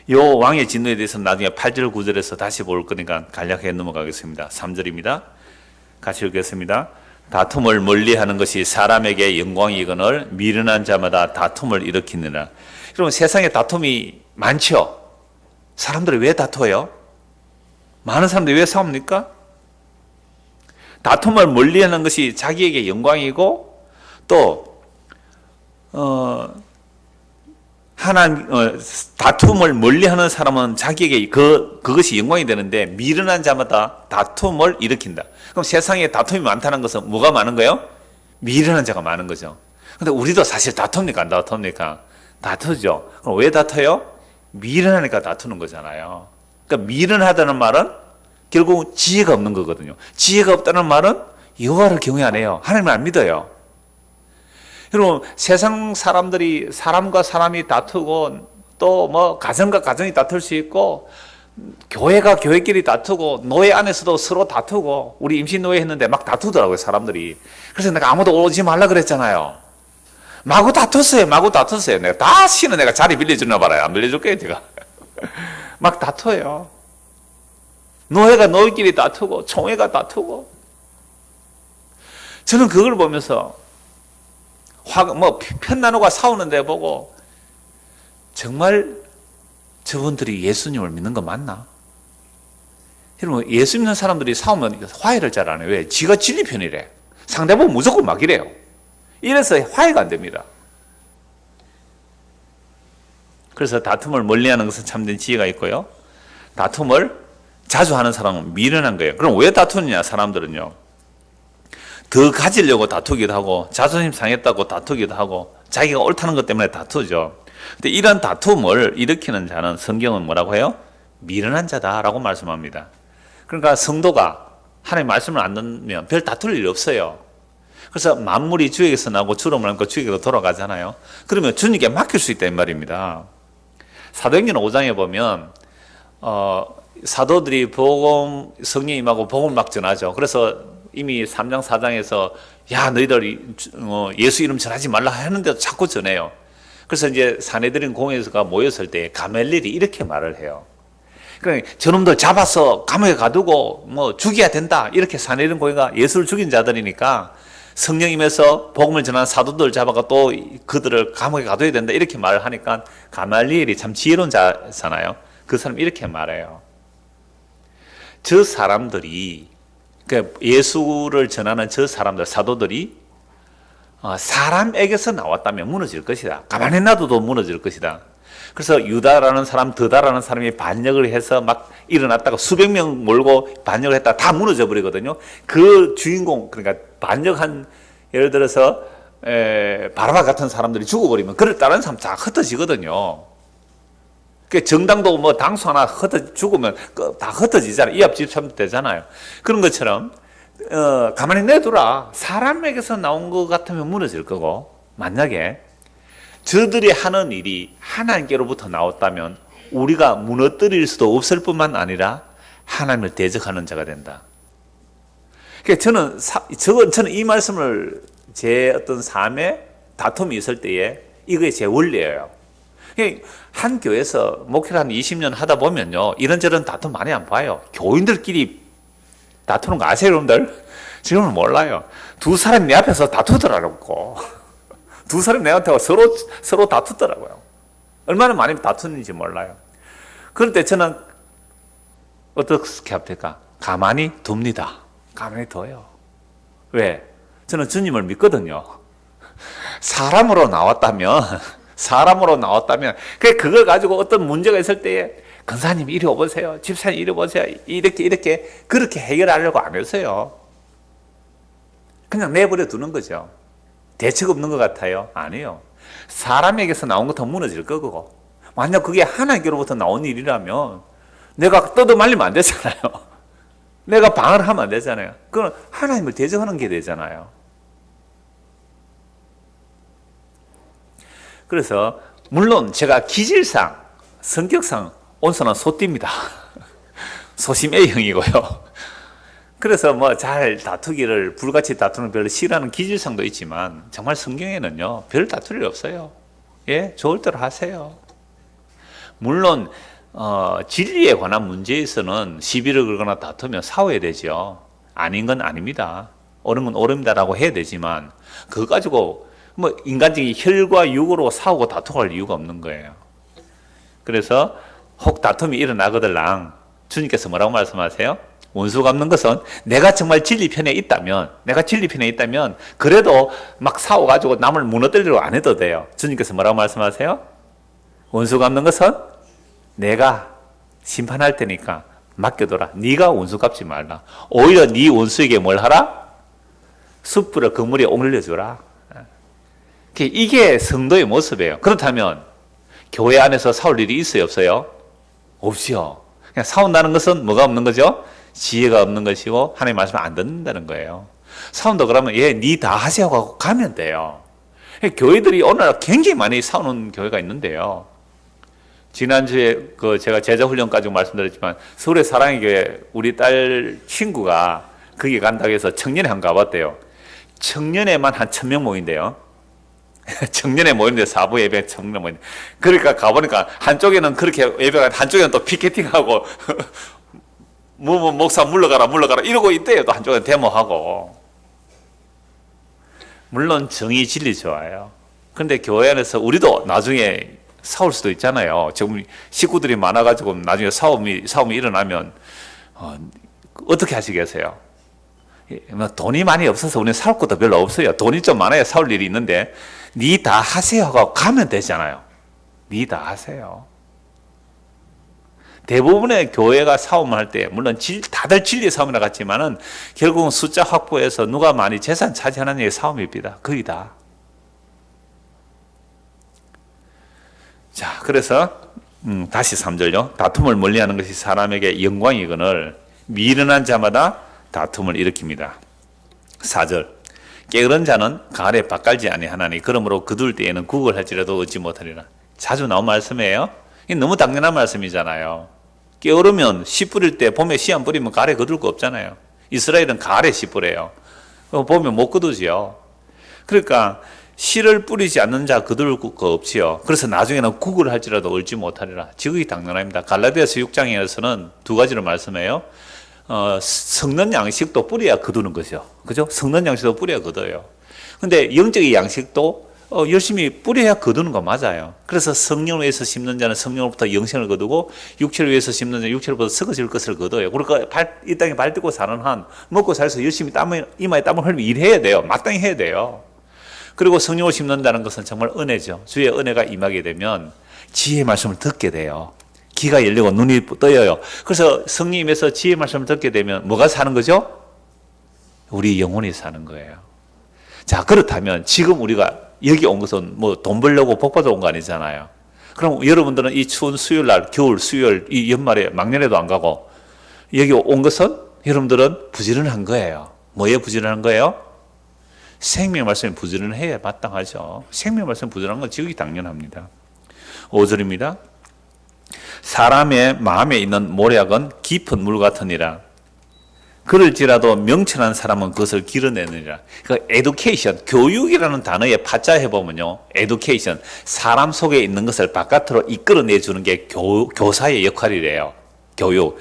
Speaker 1: 요 왕의 진노에 대해서는 나중에 8절 9절에서 다시 볼 거니까 간략하게 넘어가겠습니다. 3절입니다. 같이 읽겠습니다. 다툼을 멀리하는 것이 사람에게 영광이거늘 미련한 자마다 다툼을 일으키느라. 여러분 세상에 다툼이 많죠. 사람들이 왜 다퉈요? 많은 사람들이 왜 싸웁니까? 다툼을 멀리하는 것이 자기에게 영광이고 또 다툼을 멀리하는 사람은 자기에게 그것이 영광이 되는데 미련한 자마다 다툼을 일으킨다. 그럼 세상에 다툼이 많다는 것은 뭐가 많은 거예요? 미련한 자가 많은 거죠. 근데 우리도 사실 다툽니까 안 다툽니까? 다투죠. 그럼 왜 다퉈요? 미련하니까 다투는 거잖아요. 그러니까 미련하다는 말은 결국 지혜가 없는 거거든요. 지혜가 없다는 말은
Speaker 2: 여호와를 경외 안 해요. 하나님을 안 믿어요. 여러분, 세상 사람들이 사람과 사람이 다투고 또 뭐 가정과 가정이 다툴 수 있고 교회가 교회끼리 다투고 노예 안에서도 서로 다투고 우리 임신 노예 했는데 막 다투더라고요, 사람들이. 그래서 내가 아무도 오지 말라 그랬잖아요. 마구 다퉜어요. 내가 다시는 내가 자리 빌려주나 봐라요. 안 빌려줄게요, 제가. 막 다투어요. 노예가 노예끼리 다투고 총회가 다투고. 저는 그걸 보면서 편나누가 싸우는데 보고 정말 저분들이 예수님을 믿는 거 맞나? 여러분, 예수 믿는 사람들이 싸우면 화해를 잘 안 해요. 왜? 지가 진리 편이래. 상대방 무조건 막이래요. 이래서 화해가 안 됩니다. 그래서 다툼을 멀리하는 것은 참된 지혜가 있고요. 다툼을 자주 하는 사람은 미련한 거예요. 그럼 왜 다투느냐, 사람들은요. 더 가지려고 다투기도 하고 자존심 상했다고 다투기도 하고 자기가 옳다는 것 때문에 다투죠. 근데 이런 다툼을 일으키는 자는 성경은 뭐라고 해요? 미련한 자다라고 말씀합니다. 그러니까 성도가 하나님의 말씀을 안 듣면 별 다툴 일이 없어요. 그래서 만물이 주에게서 나고 주로 말하니까 주에게로 돌아가잖아요. 그러면 주님께 맡길 수 있다는 말입니다. 사도행전 5장에 보면 사도들이 복음, 성령 임하고 복음을 막 전하죠. 그래서 이미 3장 4장에서 야 너희들 예수 이름 전하지 말라 하는데도 자꾸 전해요. 그래서 이제 사내들인 공회에서가 모였을 때 가멜릴이 이렇게 말을 해요. 그러니까 저놈들 잡아서 감옥에 가두고 뭐 죽여야 된다, 이렇게 사내들인 공회가 예수를 죽인 자들이니까 성령 임해서 복음을 전하는 사도들 잡아가 또 그들을 감옥에 가둬야 된다, 이렇게 말을 하니까 가멜릴이 참 지혜로운 자잖아요. 그 사람이 이렇게 말해요. 저 사람들이, 그러니까 예수를 전하는 저 사람들, 사도들이 사람에게서 나왔다면 무너질 것이다. 가만히 놔둬도 무너질 것이다. 그래서 유다라는 사람, 드다라는 사람이 반역을 해서 막 일어났다가 수백 명 몰고 반역을 했다가 다 무너져 버리거든요. 그 주인공, 그러니까 반역한, 예를 들어서 바라바 같은 사람들이 죽어버리면 그를 따르는 사람 다 흩어지거든요. 그 정당도 뭐 당수 하나 죽으면 다 흩어지잖아요. 이합집산 되잖아요. 그런 것처럼 가만히 내두라. 사람에게서 나온 것 같으면 무너질 거고, 만약에 저들이 하는 일이 하나님께로부터 나왔다면 우리가 무너뜨릴 수도 없을 뿐만 아니라 하나님을 대적하는 자가 된다. 그러니까 저는 이 말씀을 제 어떤 삶에 다툼이 있을 때에 이게 제 원리예요. 한 교회에서 목회를 한 20년 하다 보면요, 이런저런 다툼 많이 안 봐요. 교인들끼리 다투는 거 아세요, 여러분들? 지금은 몰라요. 두 사람이 내 앞에서 다투더라고. 두 사람이 내 앞에서 서로 다투더라고요. 얼마나 많이 다투는지 몰라요. 그럴 때 저는 어떻게 합니까? 가만히 둡니다. 가만히 둬요. 왜? 저는 주님을 믿거든요. 사람으로 나왔다면 그걸 가지고 어떤 문제가 있을 때에 권사님 이리 오보세요, 집사님 이리 오보세요, 이렇게 그렇게 해결하려고 안 했어요. 그냥 내버려 두는 거죠. 대책 없는 것 같아요? 아니에요. 사람에게서 나온 것도 무너질 거고, 만약 그게 하나님께로부터 나온 일이라면 내가 떠들말리면 안 되잖아요. 내가 방어를 하면 안 되잖아요. 그건 하나님을 대적하는 게 되잖아요. 그래서 물론 제가 기질상, 성격상 온선한 소띠입니다. 소심 A형이고요. 그래서 뭐 잘 다투기를, 불같이 다투는 별로 싫어하는 기질상도 있지만 정말 성경에는요, 별 다툴 일 없어요. 예, 좋을 대로 하세요. 물론 진리에 관한 문제에서는 시비를 걸거나 다투면 싸워야 되죠. 아닌 건 아닙니다. 옳은 건 옳습니다라고 해야 되지만 그거 가지고 뭐 인간적인 혈과 육으로 싸우고 다투고 할 이유가 없는 거예요. 그래서 혹 다툼이 일어나거들랑 주님께서 뭐라고 말씀하세요? 원수 갚는 것은 내가 정말 진리 편에 있다면 그래도 막 싸워가지고 남을 무너뜨리려고 안 해도 돼요. 주님께서 뭐라고 말씀하세요? 원수 갚는 것은 내가 심판할 테니까 맡겨둬라. 네가 원수 갚지 말라. 오히려 네 원수에게 뭘 하라? 숯불을 그물에 올려주라. 이게 성도의 모습이에요. 그렇다면 교회 안에서 싸울 일이 있어요, 없어요? 없죠. 그냥 싸운다는 것은 뭐가 없는 거죠? 지혜가 없는 것이고 하나님의 말씀을 안 듣는다는 거예요. 싸운다 그러면 니 다 하세요 하고 가면 돼요. 교회들이 오늘날 굉장히 많이 싸우는 교회가 있는데요. 지난주에 제가 제자훈련 가지고 말씀드렸지만 서울의 사랑의 교회 우리 딸 친구가 거기 간다고 해서 청년회 한 가봤대요. 청년회만 한 1000명 모인대요. 청년회 모이는데 사부 예배 청년 모이는데 그러니까 가보니까 한쪽에는 그렇게 예배가 한쪽에는 또 피켓팅하고 뭐 목사 물러가라 이러고 있대요. 또 한쪽에는 데모하고. 물론 정의 진리 좋아요. 그런데 교회 안에서 우리도 나중에 싸울 수도 있잖아요. 지금 식구들이 많아가지고 나중에 싸움이 일어나면 어떻게 하시겠어요? 돈이 많이 없어서 우리는 싸울 것도 별로 없어요. 돈이 좀 많아야 싸울 일이 있는데 니 다 하세요 하고 가면 되잖아요. 니 다 하세요. 대부분의 교회가 싸움을 할 때 물론 다들 진리 싸움이라 같지만은 결국은 숫자 확보해서 누가 많이 재산 차지하느냐의 싸움입니다. 거의 다. 자, 그래서 다시 3절요. 다툼을 멀리하는 것이 사람에게 영광이거늘 미련한 자마다 다툼을 일으킵니다. 4절. 게으른 자는 가을에 밭갈지 아니하나니 그러므로 거둘 때에는 국을 할지라도 얻지 못하리라. 자주 나온 말씀이에요. 이게 너무 당연한 말씀이잖아요. 게으르면 씨 뿌릴 때 봄에 씨 안 뿌리면 가을에 거둘 거 없잖아요. 이스라엘은 가을에 씨 뿌려요. 보면 못 거두지요. 그러니까 씨를 뿌리지 않는 자 거둘 거 없지요. 그래서 나중에는 국을 할지라도 얻지 못하리라. 지극히 당연합니다. 갈라디아서 6장에서는 두 가지로 말씀해요. 섞는 양식도 뿌려야 거두는 거죠. 그죠? 섞는 양식도 뿌려야 거둬요. 근데 영적인 양식도 열심히 뿌려야 거두는 거 맞아요. 그래서 성령을 위해서 심는 자는 성령으로부터 영생을 거두고 육체를 위해서 심는 자는 육체로부터 썩어질 것을 거둬요. 그러니까 이 땅에 발 딛고 사는 한 먹고 살아서 열심히 이마에 땀을 흘리며 일해야 돼요. 마땅히 해야 돼요. 그리고 성령을 심는다는 것은 정말 은혜죠. 주의 은혜가 임하게 되면 지혜의 말씀을 듣게 돼요. 귀가 열리고 눈이 떠요. 그래서 성령님에서 지혜의 말씀을 듣게 되면 뭐가 사는 거죠? 우리 영혼이 사는 거예요. 자, 그렇다면 지금 우리가 여기 온 것은 뭐 돈 벌려고 복 받아 온 거 아니잖아요. 그럼 여러분들은 이 추운 수요일 날, 겨울, 수요일, 이 연말에 막년에도 안 가고 여기 온 것은 여러분들은 부지런한 거예요. 뭐에 부지런한 거예요? 생명 말씀에 부지런해야 마땅하죠. 생명 말씀에 부지런한 건 지극히 당연합니다. 5절입니다. 사람의 마음에 있는 모략은 깊은 물 같으니라. 그럴지라도 명철한 사람은 그것을 길어내느니라. 그 education, 교육이라는 단어에 파자 해보면요. education, 사람 속에 있는 것을 바깥으로 이끌어내주는 게 교사의 역할이래요. 교육.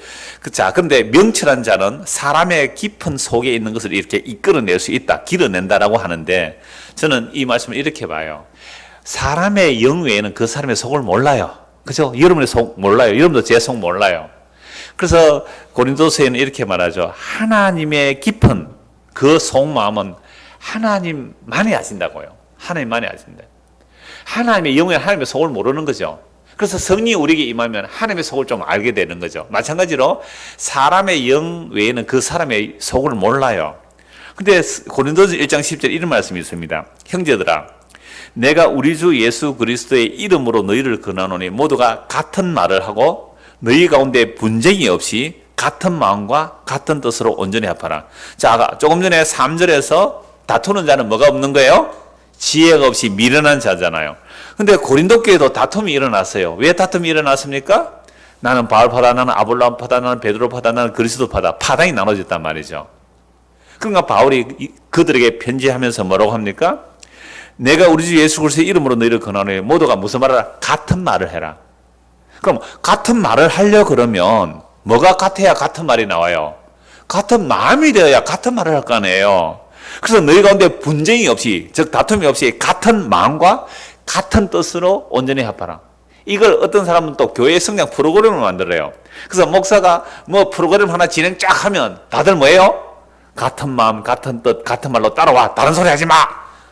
Speaker 2: 자, 그런데 명철한 자는 사람의 깊은 속에 있는 것을 이렇게 이끌어낼 수 있다. 길어낸다라고 하는데 저는 이 말씀을 이렇게 봐요. 사람의 영 외에는 그 사람의 속을 몰라요. 그죠? 여러분의 속 몰라요. 여러분도 제 속 몰라요. 그래서 고린도서에는 이렇게 말하죠. 하나님의 깊은 그 속마음은 하나님만이 아신다고요. 하나님만이 아신다. 하나님의 영에 하나님의 속을 모르는 거죠. 그래서 성령이 우리에게 임하면 하나님의 속을 좀 알게 되는 거죠. 마찬가지로 사람의 영 외에는 그 사람의 속을 몰라요. 근데 고린도서 1장 10절 이런 말씀이 있습니다. 형제들아, 내가 우리 주 예수 그리스도의 이름으로 너희를 권하노니 모두가 같은 말을 하고 너희 가운데 분쟁이 없이 같은 마음과 같은 뜻으로 온전히 합하라. 자, 조금 전에 3절에서 다투는 자는 뭐가 없는 거예요? 지혜가 없이 미련한 자잖아요. 근데 고린도 교회도 다툼이 일어났어요. 왜 다툼이 일어났습니까? 나는 바울파다, 나는 아볼로파다, 나는 베드로파다, 나는 그리스도파다. 파당이 나눠졌단 말이죠. 그러니까 바울이 그들에게 편지하면서 뭐라고 합니까? 내가 우리 주 예수 그리스도의 이름으로 너희를 권하노니 모두가 무슨 말을 하라? 같은 말을 해라. 그럼 같은 말을 하려고 그러면 뭐가 같아야 같은 말이 나와요? 같은 마음이 되어야 같은 말을 할 거 아니에요. 그래서 너희 가운데 분쟁이 없이, 즉 다툼이 없이 같은 마음과 같은 뜻으로 온전히 합하라. 이걸 어떤 사람은 또 교회 성장 프로그램을 만들어요. 그래서 목사가 뭐 프로그램 하나 진행 쫙 하면 다들 뭐예요? 같은 마음, 같은 뜻, 같은 말로 따라와. 다른 소리 하지 마.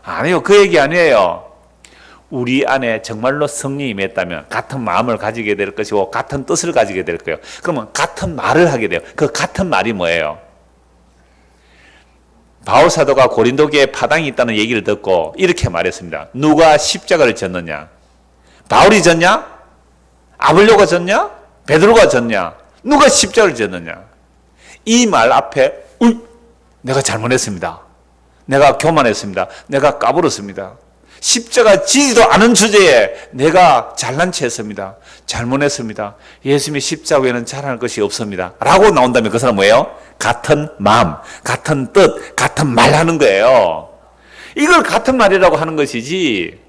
Speaker 2: 아니요, 그 얘기 아니에요. 우리 안에 정말로 성령이 임했다면 같은 마음을 가지게 될 것이고 같은 뜻을 가지게 될 거예요. 그러면 같은 말을 하게 돼요. 그 같은 말이 뭐예요? 바울 사도가 고린도 교회에 파당이 있다는 얘기를 듣고 이렇게 말했습니다. 누가 십자가를 졌느냐? 바울이 졌냐? 아볼로가 졌냐? 베드로가 졌냐? 누가 십자가를 졌느냐? 이 말 앞에 내가 잘못했습니다. 내가 교만했습니다. 내가 까불었습니다. 십자가 지지도 않은 주제에 내가 잘난 체 했습니다. 잘못했습니다. 예수님의 십자가에는 잘할 것이 없습니다. 라고 나온다면 그 사람은 뭐예요? 같은 마음, 같은 뜻, 같은 말 하는 거예요. 이걸 같은 말이라고 하는 것이지,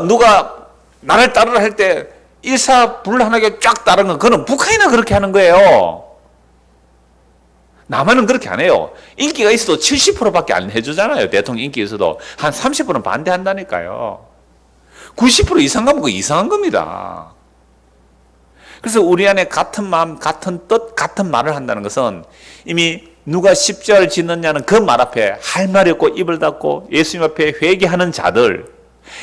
Speaker 2: 누가 나를 따르라 할 때 일사불란하게 쫙 따르는 건 그건 북한이나 그렇게 하는 거예요. 남한은 그렇게 안 해요. 인기가 있어도 70%밖에 안 해주잖아요. 대통령 인기 있어도 한 30%는 반대한다니까요. 90% 이상 가면 그거 이상한 겁니다. 그래서 우리 안에 같은 마음, 같은 뜻, 같은 말을 한다는 것은 이미 누가 십자가를 짓느냐는 그 말 앞에 할 말이 없고 입을 닫고 예수님 앞에 회개하는 자들,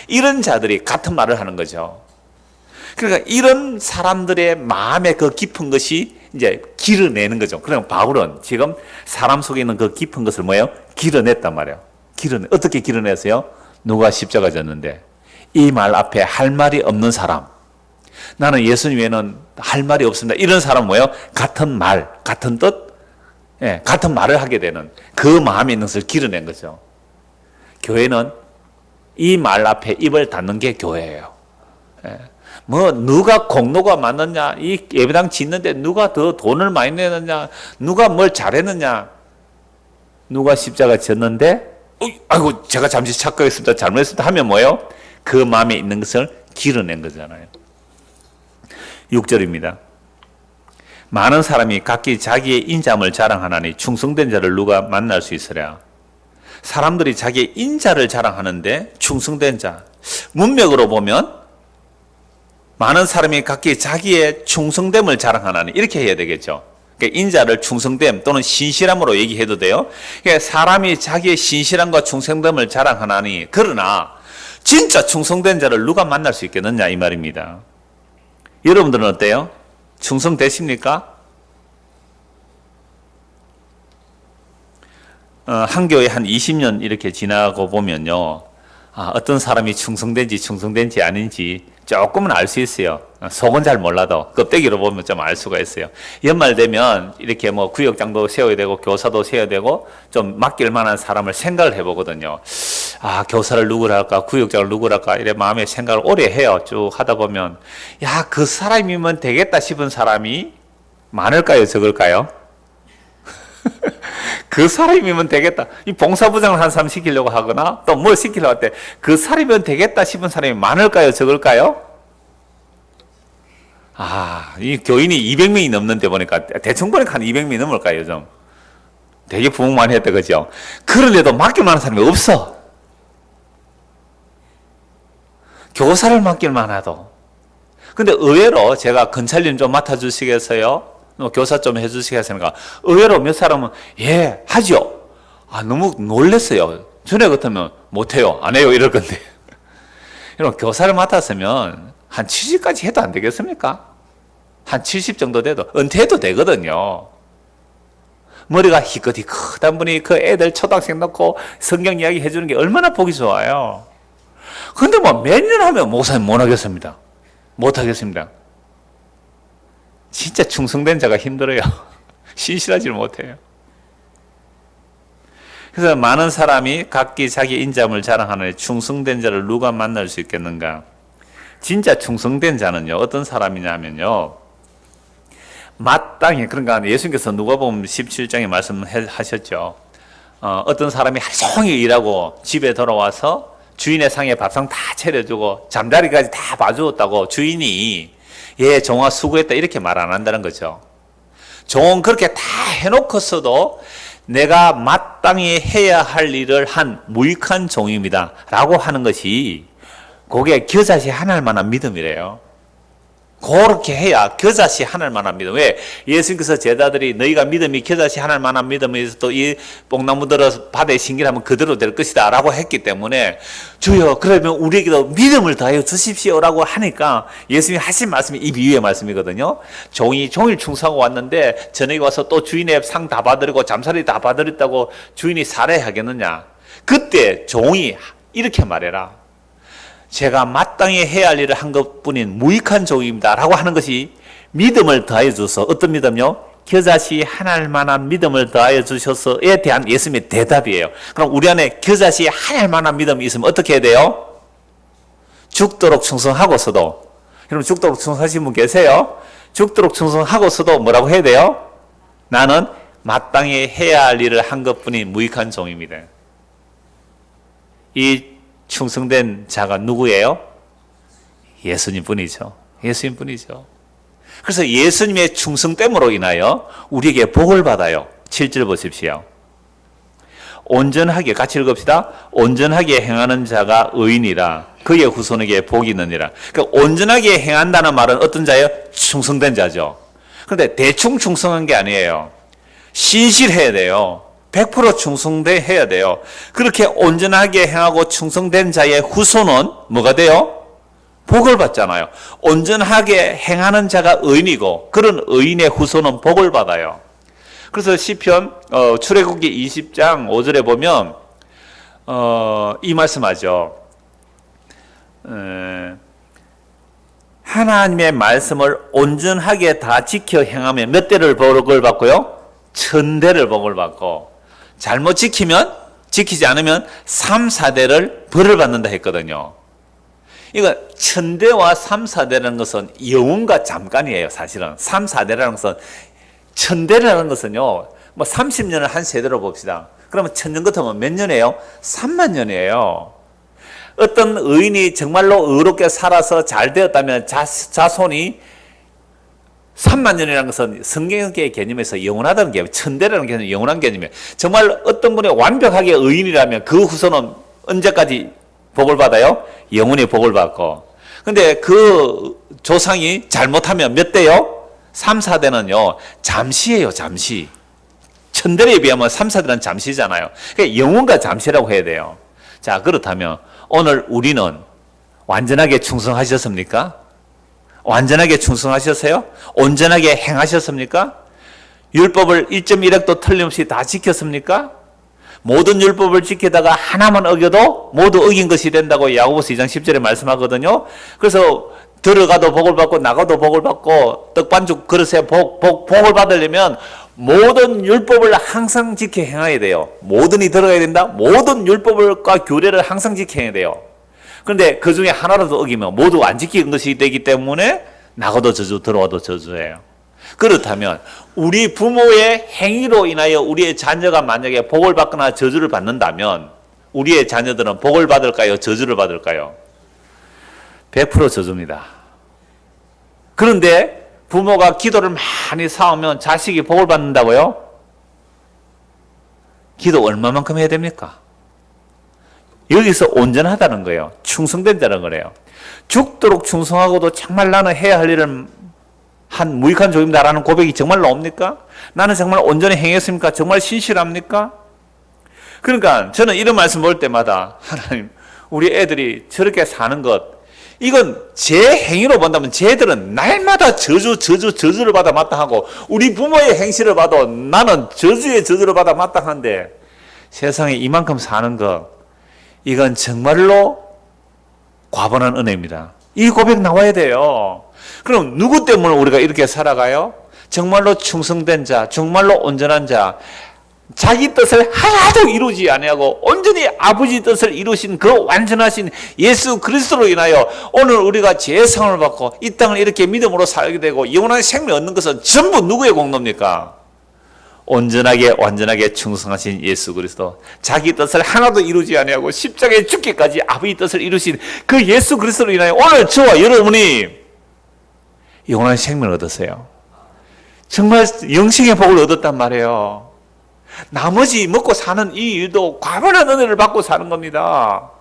Speaker 2: 이런 자들이 같은 말을 하는 거죠. 그러니까 이런 사람들의 마음의 그 깊은 것이 이제 길어내는 거죠. 그럼 바울은 지금 사람 속에 있는 그 깊은 것을 뭐예요? 길어냈단 말이에요. 어떻게 길어냈어요? 누가 십자가 졌는데 이 말 앞에 할 말이 없는 사람, 나는 예수님 외에는 할 말이 없습니다. 이런 사람은 뭐예요? 같은 말, 같은 뜻, 같은 말을 하게 되는 그 마음에 있는 것을 길어낸 거죠. 교회는 이 말 앞에 입을 닫는 게 교회예요. 누가 공로가 많느냐, 이 예배당 짓는데 누가 더 돈을 많이 내느냐, 누가 뭘 잘했느냐, 누가 십자가 졌는데, 아이고, 제가 잠시 착각했습니다, 잘못했습니다 하면 뭐예요? 그 마음에 있는 것을 길어낸 거잖아요. 6절입니다. 많은 사람이 각기 자기의 인자함을 자랑하나니 충성된 자를 누가 만날 수 있으랴. 사람들이 자기의 인자를 자랑하는데 충성된 자, 문맥으로 보면 많은 사람이 각기 자기의 충성됨을 자랑하나니 이렇게 해야 되겠죠. 그러니까 인자를 충성됨 또는 신실함으로 얘기해도 돼요. 그러니까 사람이 자기의 신실함과 충성됨을 자랑하나니, 그러나 진짜 충성된 자를 누가 만날 수 있겠느냐 이 말입니다. 여러분들은 어때요? 충성되십니까? 한 교회 한 20년 이렇게 지나고 보면요, 어떤 사람이 충성된지 아닌지 조금은 알 수 있어요. 속은 잘 몰라도 껍데기로 보면 좀 알 수가 있어요. 연말 되면 이렇게 구역장도 세워야 되고 교사도 세워야 되고 좀 맡길 만한 사람을 생각을 해보거든요. 교사를 누구를 할까, 구역장을 누구를 할까, 이래 마음에 생각을 오래 해요. 쭉 하다 보면 그 사람이면 되겠다 싶은 사람이 많을까요, 적을까요? 그 사람이면 되겠다. 이 봉사부장을 한 사람 시키려고 하거나 또 뭘 시키려고 할 때 그 사람이면 되겠다 싶은 사람이 많을까요, 적을까요? 이 교인이 200명이 넘는데 보니까 대충 보니까 한 200명이 넘을까요, 요즘? 되게 부흥 많이 했다, 그죠? 그런데도 맡길 만한 사람이 없어. 교사를 맡길 만하도. 근데 의외로 제가 건찰님 좀 맡아주시겠어요? 교사 좀 해주시겠습니까? 의외로 몇 사람은 하죠. 너무 놀랐어요. 전에 같으면 못해요, 안 해요 이럴 건데. 여러분, 교사를 맡았으면 한 70까지 해도 안 되겠습니까? 한 70 정도 돼도 은퇴해도 되거든요. 머리가 희끗이 크단 분이 그 애들 초등학생 넣고 성경 이야기 해주는 게 얼마나 보기 좋아요. 근데 몇 년 하면 목사님 못 하겠습니다. 진짜 충성된 자가 힘들어요. 신실하지 못해요. 그래서 많은 사람이 각기 자기 인자함을 자랑하는 충성된 자를 누가 만날 수 있겠는가? 진짜 충성된 자는요, 어떤 사람이냐면요, 마땅히, 그러니까 예수님께서 누가복음 17장에 말씀하셨죠. 어떤 사람이 하루 종일 일하고 집에 돌아와서 주인의 상에 밥상 다 차려주고 잠자리까지 다 봐주었다고 주인이 종아 수고했다 이렇게 말 안 한다는 거죠. 종은 그렇게 다 해놓고서도 내가 마땅히 해야 할 일을 한 무익한 종입니다 라고 하는 것이, 그게 겨자씨 하나일 만한 믿음이래요. 그렇게 해야 겨자씨 하나일 만한 믿음. 왜? 예수님께서 제자들이 너희가 믿음이 겨자씨 하나일 만한 믿음이 있어 또 이 뽕나무 들어서 바다에 신기하면 그대로 될 것이다 라고 했기 때문에, 주여 그러면 우리에게도 믿음을 더하여 주십시오 라고 하니까 예수님이 하신 말씀이 이 비유의 말씀이거든요. 종이 종일 충성하고 왔는데 저녁에 와서 또 주인의 상 다 받으리고 잠자리 다 받으렸다고 주인이 살해하겠느냐? 그때 종이 이렇게 말해라. 제가 마땅히 해야 할 일을 한 것뿐인 무익한 종입니다 라고 하는 것이 믿음을 더해 줘서, 어떤 믿음요? 겨자씨 하나일 만한 믿음을 더하여 주셔서에 대한 예수님의 대답이에요. 그럼 우리 안에 겨자씨 하나일 만한 믿음이 있으면 어떻게 해야 돼요? 죽도록 충성하고서도, 여러분 죽도록 충성하신 분 계세요? 죽도록 충성하고서도 뭐라고 해야 돼요? 나는 마땅히 해야 할 일을 한 것뿐이 무익한 종입니다. 이 충성된 자가 누구예요? 예수님 뿐이죠. 예수님 뿐이죠. 그래서 예수님의 충성됨으로 인하여 우리에게 복을 받아요. 7절 보십시오. 온전하게, 같이 읽읍시다. 온전하게 행하는 자가 의인이라 그의 후손에게 복이 있느니라. 그러니까 온전하게 행한다는 말은 어떤 자예요? 충성된 자죠. 그런데 대충 충성한 게 아니에요. 신실해야 돼요. 100% 충성해야 돼요. 그렇게 온전하게 행하고 충성된 자의 후손은 뭐가 돼요? 복을 받잖아요. 온전하게 행하는 자가 의인이고 그런 의인의 후손은 복을 받아요. 그래서 시편 출애굽기 20장 5절에 보면 이 말씀하죠. 하나님의 말씀을 온전하게 다 지켜 행하면 몇 대를 복을 받고요? 1000대를 복을 받고, 잘못 지키지 않으면 3, 4대를 벌을 받는다 했거든요. 이거 1000대와 3, 4대라는 것은 영원과 잠깐이에요. 사실은 3, 4대라는 것은, 1000대라는 것은요, 뭐 30년을 한 세대로 봅시다. 그러면 1000년 같으면 몇 년이에요? 3만 년이에요. 어떤 의인이 정말로 의롭게 살아서 잘 되었다면 자손이 3만 년이라는 것은 성경의 개념에서 영원하다는 개념, 1000대라는 개념이 영원한 개념이에요. 정말 어떤 분이 완벽하게 의인이라면 그 후손은 언제까지 복을 받아요? 영원히 복을 받고. 근데 그 조상이 잘못하면 몇 대요? 3, 4대는요, 잠시예요, 잠시. 1000대에 비하면 3, 4대는 잠시잖아요. 그러니까 영원과 잠시라고 해야 돼요. 자, 그렇다면 오늘 우리는 완전하게 충성하셨습니까? 완전하게 충성하셨어요? 온전하게 행하셨습니까? 율법을 1.1획도 틀림없이 다 지켰습니까? 모든 율법을 지키다가 하나만 어겨도 모두 어긴 것이 된다고 야고보서 2장 10절에 말씀하거든요. 그래서 들어가도 복을 받고 나가도 복을 받고 떡반죽 그릇에 복을 받으려면 모든 율법을 항상 지켜 행해야 돼요. 모든이 들어가야 된다. 모든 율법과 규례를 항상 지켜야 돼요. 그런데 그 중에 하나라도 어기면 모두 안 지킨 것이 되기 때문에 나가도 저주, 들어와도 저주예요. 그렇다면 우리 부모의 행위로 인하여 우리의 자녀가 만약에 복을 받거나 저주를 받는다면 우리의 자녀들은 복을 받을까요? 저주를 받을까요? 100% 저주입니다. 그런데 부모가 기도를 많이 쌓으면 자식이 복을 받는다고요? 기도 얼마만큼 해야 됩니까? 여기서 온전하다는 거예요. 충성된 자는 거래요. 죽도록 충성하고도 정말 나는 해야 할 일을 한 무익한 종입니다라는 고백이 정말 나옵니까? 나는 정말 온전히 행했습니까? 정말 신실합니까? 그러니까 저는 이런 말씀 볼 때마다 하나님, 우리 애들이 저렇게 사는 것, 이건 제 행위로 본다면 쟤들은 날마다 저주를 받아 마땅하고 우리 부모의 행실을 봐도 나는 저주의 저주를 받아 마땅한데 세상에 이만큼 사는 것, 이건 정말로 과분한 은혜입니다. 이 고백 나와야 돼요. 그럼 누구 때문에 우리가 이렇게 살아가요? 정말로 충성된 자, 정말로 온전한 자, 자기 뜻을 하나도 이루지 아니하고 온전히 아버지 뜻을 이루신 그 완전하신 예수 그리스도로 인하여 오늘 우리가 죄사함을 받고 이 땅을 이렇게 믿음으로 살게 되고 영원한 생명을 얻는 것은 전부 누구의 공로입니까? 온전하게 완전하게 충성하신 예수 그리스도, 자기 뜻을 하나도 이루지 아니하고 십자가에 죽기까지 아버지 뜻을 이루신 그 예수 그리스도로 인하여 오늘 저와 여러분이 영원한 생명을 얻었어요. 정말 영생의 복을 얻었단 말이에요. 나머지 먹고 사는 이 일도 과분한 은혜를 받고 사는 겁니다.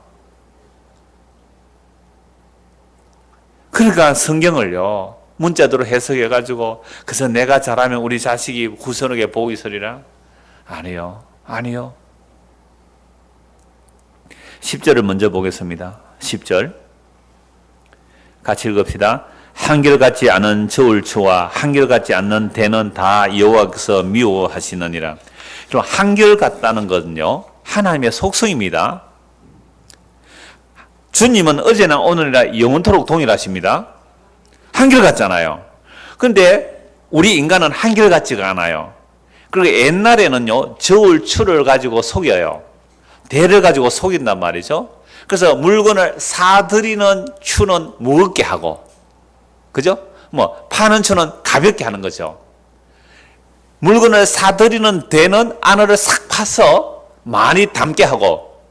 Speaker 2: 그러니까 성경을요, 문자대로 해석해가지고 그래서 내가 잘하면 우리 자식이 후손에게 복이 있으리라? 아니요. 10절을 먼저 보겠습니다. 10절 같이 읽읍시다. 한결같지 않은 저울추와 한결같지 않는 대는 다 여호와께서 미워하시느니라. 그럼 한결같다는 것은요, 하나님의 속성입니다. 주님은 어제나 오늘이나 영원토록 동일하십니다. 한결같잖아요. 그런데 우리 인간은 한결같지가 않아요. 그리고 옛날에는요, 저울 추를 가지고 속여요. 대를 가지고 속인단 말이죠. 그래서 물건을 사들이는 추는 무겁게 하고, 그죠? 파는 추는 가볍게 하는 거죠. 물건을 사들이는 대는 안을 싹 파서 많이 담게 하고,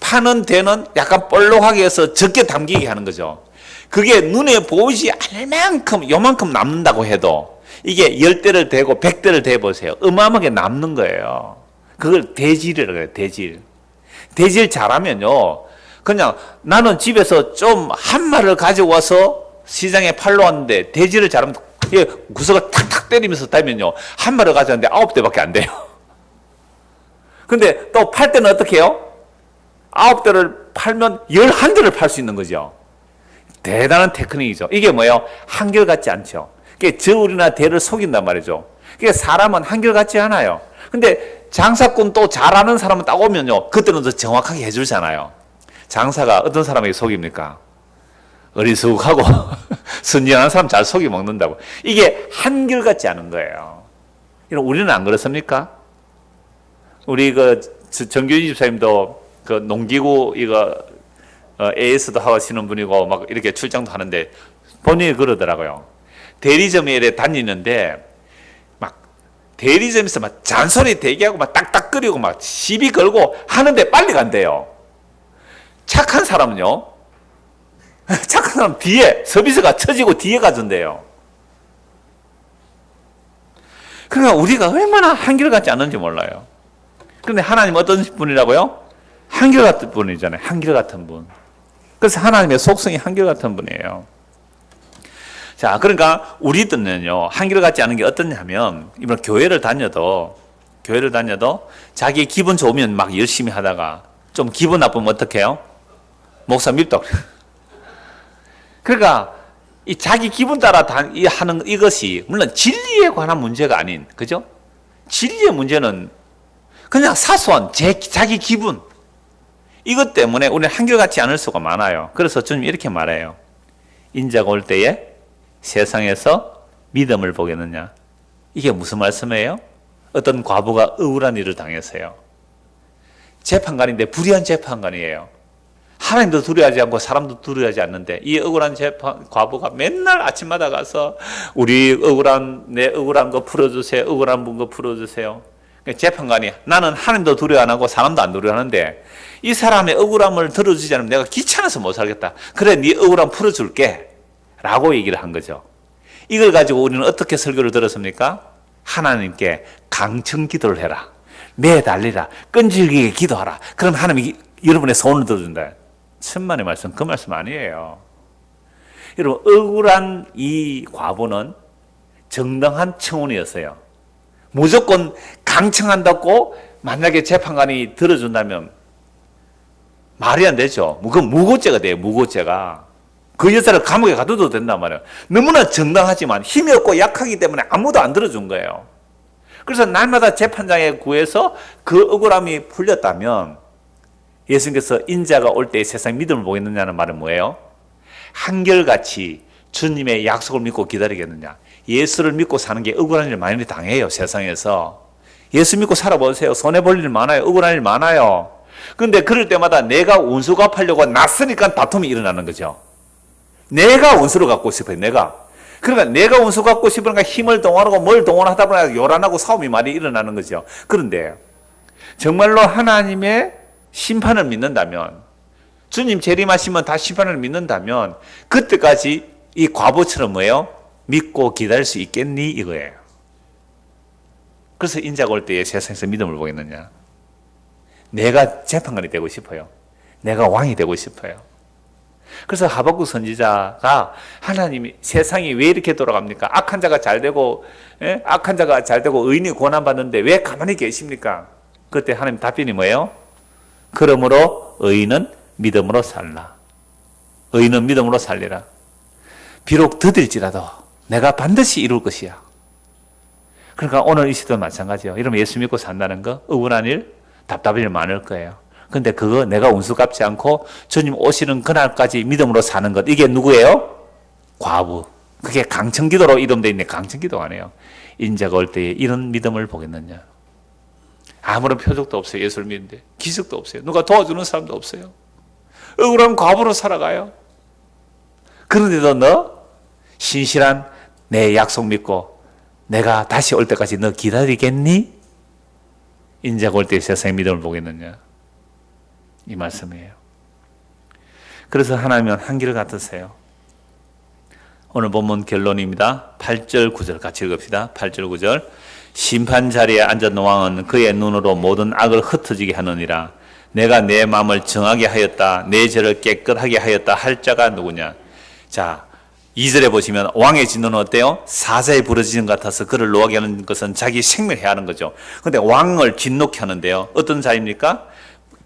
Speaker 2: 파는 대는 약간 볼록하게 해서 적게 담기게 하는 거죠. 그게 눈에 보이지 않을 만큼, 요만큼 남는다고 해도, 이게 10대를 대고 100대를 대보세요. 어마어마하게 남는 거예요. 그걸 대질이라고 해요, 대질. 대질 잘하면요, 그냥 나는 집에서 좀 한 마리를 가지고 와서 시장에 팔러 왔는데, 대질을 잘하면 구석을 탁탁 때리면서 따면요, 한 마리를 가져왔는데 9대밖에 안 돼요. 근데 또 팔 때는 어떻게 해요? 9대를 팔면 11대를 팔 수 있는 거죠. 대단한 테크닉이죠. 이게 뭐예요? 한결같지 않죠. 그게 저울이나 대를 속인단 말이죠. 그게 사람은 한결같지 않아요. 근데 장사꾼 또 잘하는 사람은 딱 오면요, 그때는 더 정확하게 해주잖아요. 장사가 어떤 사람에게 속입니까? 어리숙하고 순진한 사람 잘 속이 먹는다고. 이게 한결같지 않은 거예요. 우리는 안 그렇습니까? 우리 정규진 집사님도 농기구 AS도 하시는 분이고 막 이렇게 출장도 하는데 본인이 그러더라고요. 대리점에 다니는데 막 대리점에서 막 잔소리 대기하고 막 딱딱거리고 막 시비 걸고 하는데 빨리 간대요. 착한 사람은요, 착한 사람 뒤에 서비스가 처지고 뒤에 가준대요. 그러니까 우리가 얼마나 한결같지 않은지 몰라요. 그런데 하나님 어떤 분이라고요? 한결같은 분이잖아요. 한결같은 분. 그래서 하나님의 속성이 한결같은 분이에요. 자, 그러니까 우리들은요, 한결같지 않은 게 어떠냐면, 이번 교회를 다녀도 자기 기분 좋으면 막 열심히 하다가 좀 기분 나쁘면 어떻게 해요? 목사 밉다. 그러니까 이 자기 기분 따라 하는 이것이 물론 진리에 관한 문제가 아닌, 그죠? 진리의 문제는 그냥 사소한 자기 기분, 이것 때문에 우리는 한결같지 않을 수가 많아요. 그래서 주님 이렇게 말해요. 인자가 올 때에 세상에서 믿음을 보겠느냐. 이게 무슨 말씀이에요? 어떤 과부가 억울한 일을 당했어요. 재판관인데 불의한 재판관이에요. 하나님도 두려워하지 않고 사람도 두려워하지 않는데, 이 억울한 과부가 맨날 아침마다 가서 내 억울한 거 풀어주세요. 억울한 분 거 풀어주세요. 재판관이 나는 하나님도 두려워 안 하고 사람도 안 두려워하는데 이 사람의 억울함을 들어주지 않으면 내가 귀찮아서 못 살겠다. 그래, 네 억울함 풀어줄게 라고 얘기를 한 거죠. 이걸 가지고 우리는 어떻게 설교를 들었습니까? 하나님께 강청 기도를 해라, 매달리라, 끈질기게 기도하라. 그럼 하나님이 여러분의 소원을 들어준다. 천만의 말씀, 그 말씀 아니에요. 여러분, 억울한 이 과부는 정당한 청혼이었어요. 무조건 강청한다고 만약에 재판관이 들어준다면 말이 안 되죠. 그건 무고죄가 돼요. 무고죄가. 그 여자를 감옥에 가둬도 된단 말이에요. 너무나 정당하지만 힘이 없고 약하기 때문에 아무도 안 들어준 거예요. 그래서 날마다 재판장에 구해서 그 억울함이 풀렸다면, 예수님께서 인자가 올 때 세상 믿음을 보겠느냐는 말은 뭐예요? 한결같이 주님의 약속을 믿고 기다리겠느냐. 예수를 믿고 사는 게 억울한 일 많이 당해요, 세상에서. 예수 믿고 살아보세요. 손해볼 일 많아요. 억울한 일 많아요. 그런데 그럴 때마다 내가 운수 갚으려고 낯서니까 다툼이 일어나는 거죠. 내가 운수를 갖고 싶어요, 내가. 그러니까 내가 운수 갖고 싶으니까 힘을 동원하고 뭘 동원하다 보니까 요란하고 싸움이 많이 일어나는 거죠. 그런데 정말로 하나님의 심판을 믿는다면, 주님 재림하시면 다 심판을 믿는다면, 그때까지 이 과부처럼 뭐예요? 믿고 기다릴 수 있겠니? 이거예요. 그래서 인자가 올 때에 세상에서 믿음을 보겠느냐. 내가 재판관이 되고 싶어요. 내가 왕이 되고 싶어요. 그래서 하박국 선지자가, 하나님이 세상이 왜 이렇게 돌아갑니까? 악한 자가 잘 되고, 악한 자가 잘 되고 의인이 고난받는데 왜 가만히 계십니까? 그때 하나님 답변이 뭐예요? 그러므로 의인은 믿음으로 살라. 의인은 믿음으로 살리라. 비록 더딜지라도 내가 반드시 이룰 것이야. 그러니까 오늘 이 시대도 마찬가지예요. 이러면 예수 믿고 산다는 거, 억울한 일, 답답한 일 많을 거예요. 근데 그거 내가 운수 갚지 않고 주님 오시는 그날까지 믿음으로 사는 것, 이게 누구예요? 과부. 그게 강청기도로 이름되어 있는데 강청기도가 아니에요. 인자가 올 때에 이런 믿음을 보겠느냐. 아무런 표적도 없어요. 예수를 믿는데 기적도 없어요. 누가 도와주는 사람도 없어요. 억울한 과부로 살아가요. 그런데도 너 신실한 내 약속 믿고 내가 다시 올 때까지 너 기다리겠니? 인자가 올 때 세상의 믿음을 보겠느냐. 이 말씀이에요. 그래서 하나님은 한결 같으세요. 오늘 본문 결론입니다. 8절 9절 같이 읽읍시다. 8절 9절 심판 자리에 앉은 왕은 그의 눈으로 모든 악을 흩어지게 하느니라. 내가 내 마음을 정하게 하였다. 내 죄를 깨끗하게 하였다 할 자가 누구냐. 자, 2절에 보시면 왕의 진노는 어때요? 사자에 부러지는 것 같아서 그를 노하게 하는 것은 자기 생명해야 하는 거죠. 그런데 왕을 진노케 하는데요. 어떤 자입니까?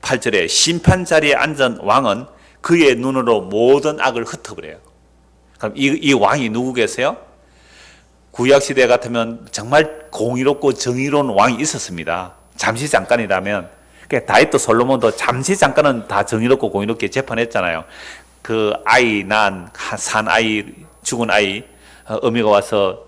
Speaker 2: 8절에 심판 자리에 앉은 왕은 그의 눈으로 모든 악을 흩어버려요. 그럼 이 왕이 누구 계세요? 구약시대 같으면 정말 공의롭고 정의로운 왕이 있었습니다. 잠시 잠깐이라면. 다윗도 솔로몬도 잠시 잠깐은 다 정의롭고 공의롭게 재판했잖아요. 그 아이 산 아이 죽은 아이 어미가 와서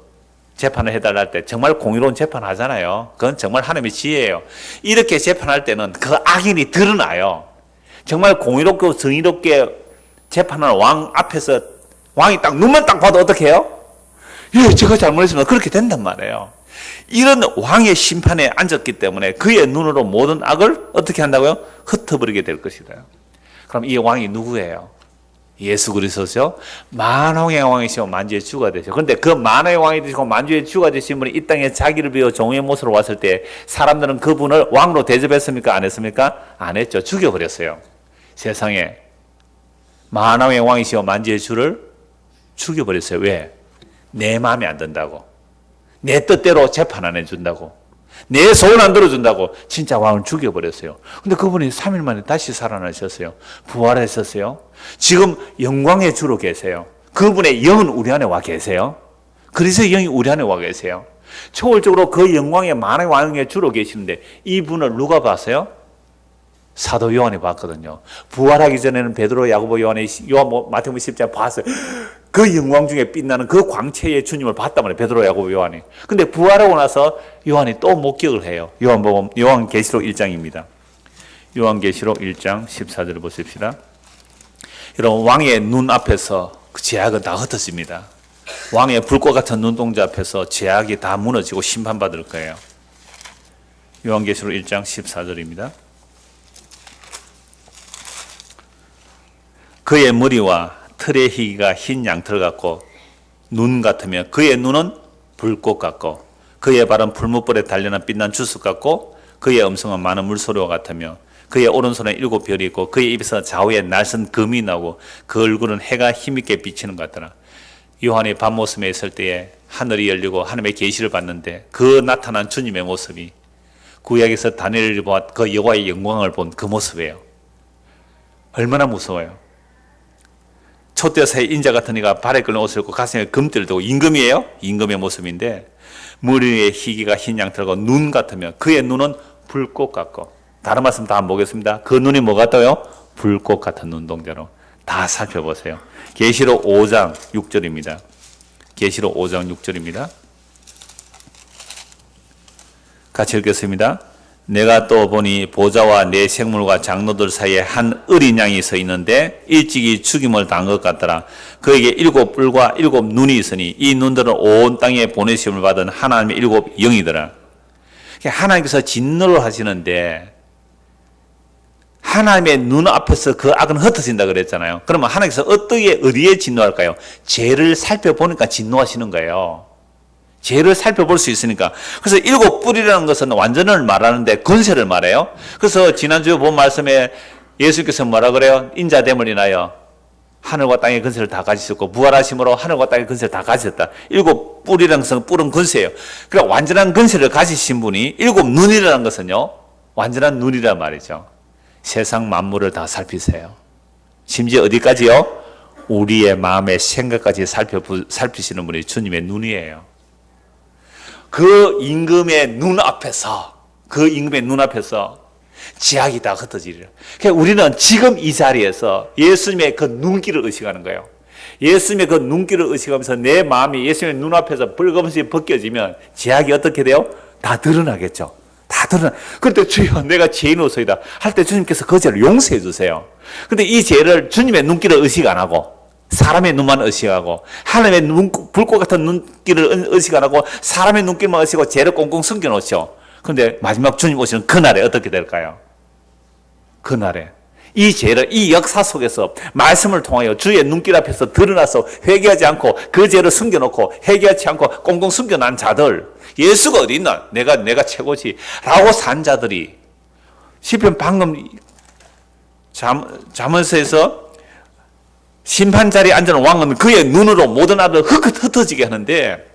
Speaker 2: 재판을 해달라 할 때 정말 공의로운 재판을 하잖아요. 그건 정말 하나님의 지혜예요. 이렇게 재판할 때는 그 악인이 드러나요. 정말 공의롭고 정의롭게 재판하는 왕 앞에서 왕이 딱 눈만 딱 봐도 어떻게 해요? 예, 제가 잘못했습니다. 그렇게 된단 말이에요. 이런 왕의 심판에 앉았기 때문에 그의 눈으로 모든 악을 어떻게 한다고요? 흩어버리게 될 것이다. 그럼 이 왕이 누구예요? 예수 그리스도죠. 만왕의 왕이시고 만주의 주가 되죠. 그런데 그 만왕의 왕이 되시고 만주의 주가 되신 분이 이 땅에 자기를 비워 종의 모습으로 왔을 때 사람들은 그분을 왕으로 대접했습니까? 안 했습니까? 안 했죠. 죽여버렸어요. 세상에 만왕의 왕이시고 만주의 주를 죽여버렸어요. 왜? 내 마음에 안 든다고. 내 뜻대로 재판 안 해준다고. 내 소원 안 들어준다고. 진짜 왕을 죽여버렸어요. 근데 그분이 3일 만에 다시 살아나셨어요. 부활하셨어요. 지금 영광의 주로 계세요. 그분의 영은 우리 안에 와 계세요. 그래서 영이 우리 안에 와 계세요. 초월적으로 그 영광의 만왕의 왕의 주로 계시는데 이분을 누가 봤어요? 사도 요한이 봤거든요. 부활하기 전에는 베드로, 야고보, 요한이 마태복음 10장 봤어요. 그 영광 중에 빛나는 그 광채의 주님을 봤단 말이에요. 베드로, 야고보, 요한이. 근데 부활하고 나서 요한이 또 목격을 해요. 요한계시록 1장입니다. 요한계시록 1장 14절을 보십시다. 이런 왕의 눈 앞에서 그 죄악은 다 흩어집니다. 왕의 불꽃 같은 눈동자 앞에서 죄악이 다 무너지고 심판받을 거예요. 요한계시록 1장 14절입니다. 그의 머리와 털의 희기가 흰 양털 같고 눈 같으며 그의 눈은 불꽃 같고 그의 발은 풀무불에 달려난 빛난 주석 같고 그의 음성은 많은 물소리와 같으며 그의 오른손에 7별이 있고 그의 입에서 좌우에 날선 금이 나오고 그 얼굴은 해가 힘있게 비치는 것 같더라. 요한이 밤모습에 있을 때에 하늘이 열리고 하나님의 계시를 봤는데 그 나타난 주님의 모습이 구약에서 다니엘을 보아 그 여호와의 영광을 본 그 모습이에요. 얼마나 무서워요. 촛대사의 인자 같은 이가 발에 끓는 옷을 입고 가슴에 금띠를 두고 임금이에요. 임금의 모습인데 머리에 희기가 흰 양털과 눈 같으며 그의 눈은 불꽃 같고 다른 말씀 다 한번 보겠습니다. 그 눈이 뭐 같아요? 불꽃 같은 눈동자로. 다 살펴보세요. 계시록 5장 6절입니다. 계시록 5장 6절입니다. 같이 읽겠습니다. 내가 또 보니 보좌와 네 생물과 장로들 사이에 한 어린 양이 서 있는데 일찍이 죽임을 당한 것 같더라. 그에게 7뿔과 7눈이 있으니 이 눈들은 온 땅에 보내심을 받은 하나님의 7 영이더라. 하나님께서 진노를 하시는데 하나님의 눈 앞에서 그 악은 흩어진다 그랬잖아요. 그러면 하나님께서 어디에 진노할까요? 죄를 살펴보니까 진노하시는 거예요. 죄를 살펴볼 수 있으니까. 그래서 7뿔이라는 것은 완전을 말하는데 권세를 말해요. 그래서 지난주에 본 말씀에 예수께서 뭐라 그래요? 인자됨을 인하여 하늘과 땅의 권세를 다 가지셨고 부활하심으로 하늘과 땅의 권세를 다 가지셨다. 7뿔이라는 것은 뿔은 권세예요. 그러니까 완전한 권세를 가지신 분이 7눈이라는 것은요. 완전한 눈이란 말이죠. 세상 만물을 다 살피세요. 심지어 어디까지요? 우리의 마음의 생각까지 살피시는 분이 주님의 눈이에요. 그 임금의 눈 앞에서 죄악이 다 흩어지리라. 그러니까 우리는 지금 이 자리에서 예수님의 그 눈길을 의식하는 거예요. 예수님의 그 눈길을 의식하면서 내 마음이 예수님의 눈앞에서 벌거벗이 벗겨지면 죄악이 어떻게 돼요? 다 드러나겠죠. 다 드러나. 그런데 주여 내가 죄인으로서이다 할 때 주님께서 그 죄를 용서해 주세요. 근데 이 죄를 주님의 눈길을 의식 안 하고 사람의 눈만 의식하고 하나님의 불꽃 같은 눈길을 의식 안 하고 사람의 눈길만 의식하고 죄를 꽁꽁 숨겨 놓죠. 그런데 마지막 주님 오시는 그날에 어떻게 될까요? 그날에 이 죄를 이 역사 속에서 말씀을 통하여 주의 눈길 앞에서 드러나서 회개하지 않고 그 죄를 숨겨놓고 회개하지 않고 꽁꽁 숨겨난 자들, 예수가 어디 있나? 내가 최고지 라고 산 자들이 시편 방금 잠언서에서 심판 자리에 앉은 왕은 그의 눈으로 모든 아들 흩어지게 하는데,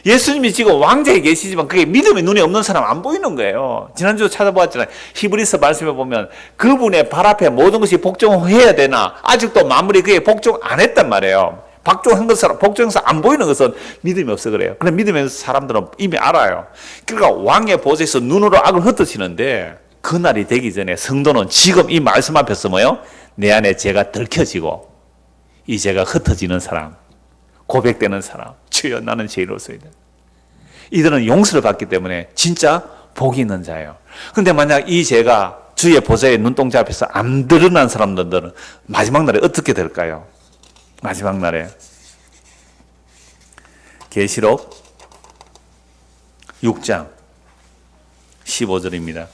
Speaker 2: 예수님이 지금 왕좌에 계시지만 그게 믿음의 눈이 없는 사람 안 보이는 거예요. 지난주 찾아보았잖아요. 히브리서 말씀에 보면 그분의 발 앞에 모든 것이 복종해야 되나 아직도 마무리 그게 복종 안 했단 말이에요. 복종해서 안 보이는 것은 믿음이 없어 그래요. 그런데 믿음의 사람들은 이미 알아요. 그러니까 왕의 보좌에서 눈으로 악을 흩어지는데, 그날이 되기 전에 성도는 지금 이 말씀 앞에서 뭐요? 내 안에 죄가 들켜지고 이 죄가 흩어지는 사람, 고백되는 사람, 주여 나는 죄인으로서이다. 이들은 용서를 받기 때문에 진짜 복이 있는 자예요. 그런데 만약 이 죄가 주의 보좌의 눈동자 앞에서 안 드러난 사람들은 마지막 날에 어떻게 될까요? 마지막 날에 계시록 6장 15절입니다.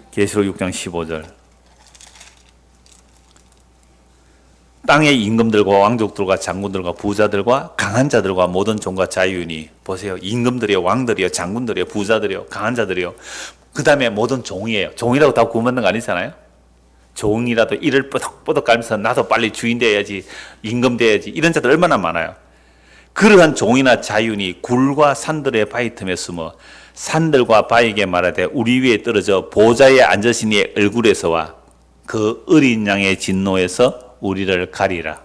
Speaker 2: 계시록 6장 15절. 땅의 임금들과 왕족들과 장군들과 부자들과 강한 자들과 모든 종과 자유인이, 보세요. 임금들이요, 왕들이요, 장군들이요, 부자들이요, 강한 자들이요. 그 다음에 모든 종이에요. 종이라고 다 구분받는 거 아니잖아요. 종이라도 이를 뻐덕뻐덕 깔면서 나도 빨리 주인 돼야지, 임금 돼야지, 이런 자들 얼마나 많아요. 그러한 종이나 자유인이 굴과 산들의 바위 틈에 숨어 산들과 바위에게 말하되 우리 위에 떨어져 보좌에 앉으신 이의 얼굴에서와 그 어린 양의 진노에서 우리를 가리라.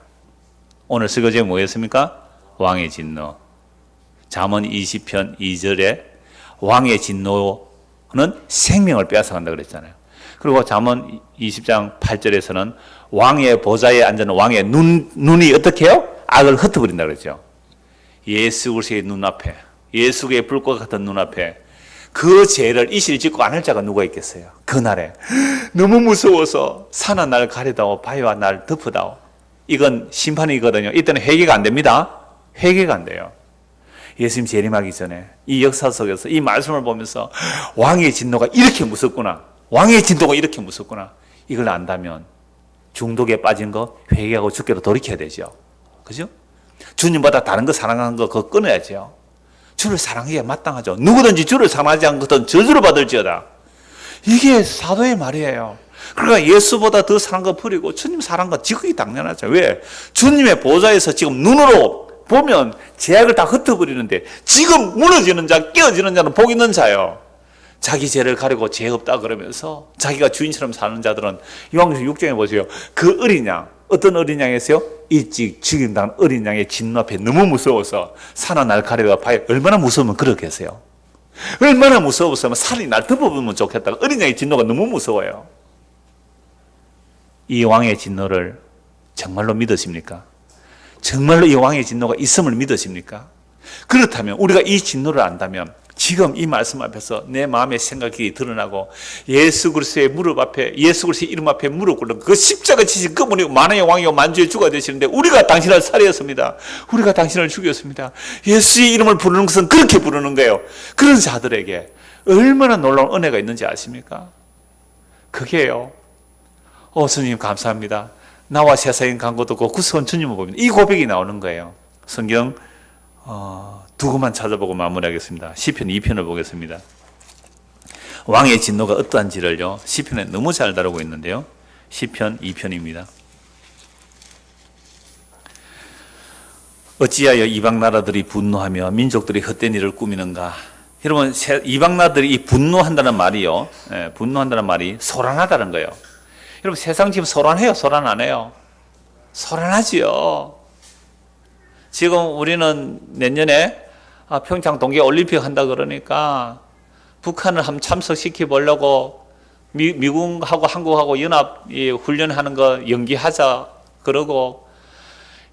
Speaker 2: 오늘 설교제목이 뭐였습니까? 왕의 진노. 잠언 20편 2절에 왕의 진노는 생명을 빼앗아간다 그랬잖아요. 그리고 잠언 20장 8절에서는 왕의 보좌에 앉은 왕의 눈이 어떻게 해요? 악을 흩어버린다 그랬죠. 예수 그리스도의 눈앞에, 예수 그리스도의 불꽃 같은 눈앞에 그 죄를 이실 짓고 안 할 자가 누가 있겠어요? 그날에 너무 무서워서 산아 날 가리다오 바위와 날 덮으다오. 이건 심판이거든요. 이때는 회개가 안 됩니다. 회개가 안 돼요. 예수님 재림하기 전에 이 역사 속에서 이 말씀을 보면서 왕의 진노가 이렇게 무섭구나, 왕의 진노가 이렇게 무섭구나, 이걸 안다면 중독에 빠진 거 회개하고 죽게로 돌이켜야 되죠. 그죠? 주님보다 다른 거 사랑하는 거 그거 끊어야죠. 주를 사랑해야 마땅하죠. 누구든지 주를 사랑하지 않은 것은 저주를 받을지어다. 이게 사도의 말이에요. 그러니까 예수보다 더 사랑한 거 버리고 주님 사랑한 거 지극히 당연하죠. 왜? 주님의 보좌에서 지금 눈으로 보면 죄악을 다 흩어버리는데 지금 무너지는 자, 깨어지는 자는 복 있는 자예요. 자기 죄를 가리고 죄 없다 그러면서 자기가 주인처럼 사는 자들은 요한계시록 6장에 보세요. 그 어린 양, 어떤 어린 양이었어요? 일찍 죽인다는 어린 양의 진노 앞에 너무 무서워서 산아 날 가리다 봐요. 얼마나 무서우면 그렇겠어요? 얼마나 무서웠으면 산이 날 덮어보면 좋겠다. 어린 양의 진노가 너무 무서워요. 이 왕의 진노를 정말로 믿으십니까? 정말로 이 왕의 진노가 있음을 믿으십니까? 그렇다면 우리가 이 진노를 안다면 지금 이 말씀 앞에서 내 마음의 생각이 드러나고 예수 그리스도의 무릎 앞에, 예수 그리스도의 이름 앞에 무릎 꿇는 그 십자가 지신 그분이 만왕의 왕이요 만주의 주가 되시는데 우리가 당신을 살해했습니다. 우리가 당신을 죽였습니다. 예수의 이름을 부르는 것은 그렇게 부르는 거예요. 그런 자들에게 얼마나 놀라운 은혜가 있는지 아십니까? 그게요. 스님 감사합니다. 나와 세상인 간고도 없고 구스건 주님을 봅니다. 이 고백이 나오는 거예요. 성경 두 것만 찾아보고 마무리하겠습니다. 시편 2편을 보겠습니다. 왕의 진노가 어떠한지를요, 시편에 너무 잘 다루고 있는데요. 시편 2편입니다. 어찌하여 이방 나라들이 분노하며 민족들이 헛된 일을 꾸미는가. 여러분, 이방 나라들이 이 분노한다는 말이요, 분노한다는 말이 소란하다는 거예요. 여러분, 세상 지금 소란해요? 소란 안 해요? 소란하지요. 지금 우리는 내년에 평창 동계올림픽 한다 그러니까 북한을 한번 참석시켜 보려고 미국하고 한국하고 연합 훈련하는 거 연기하자 그러고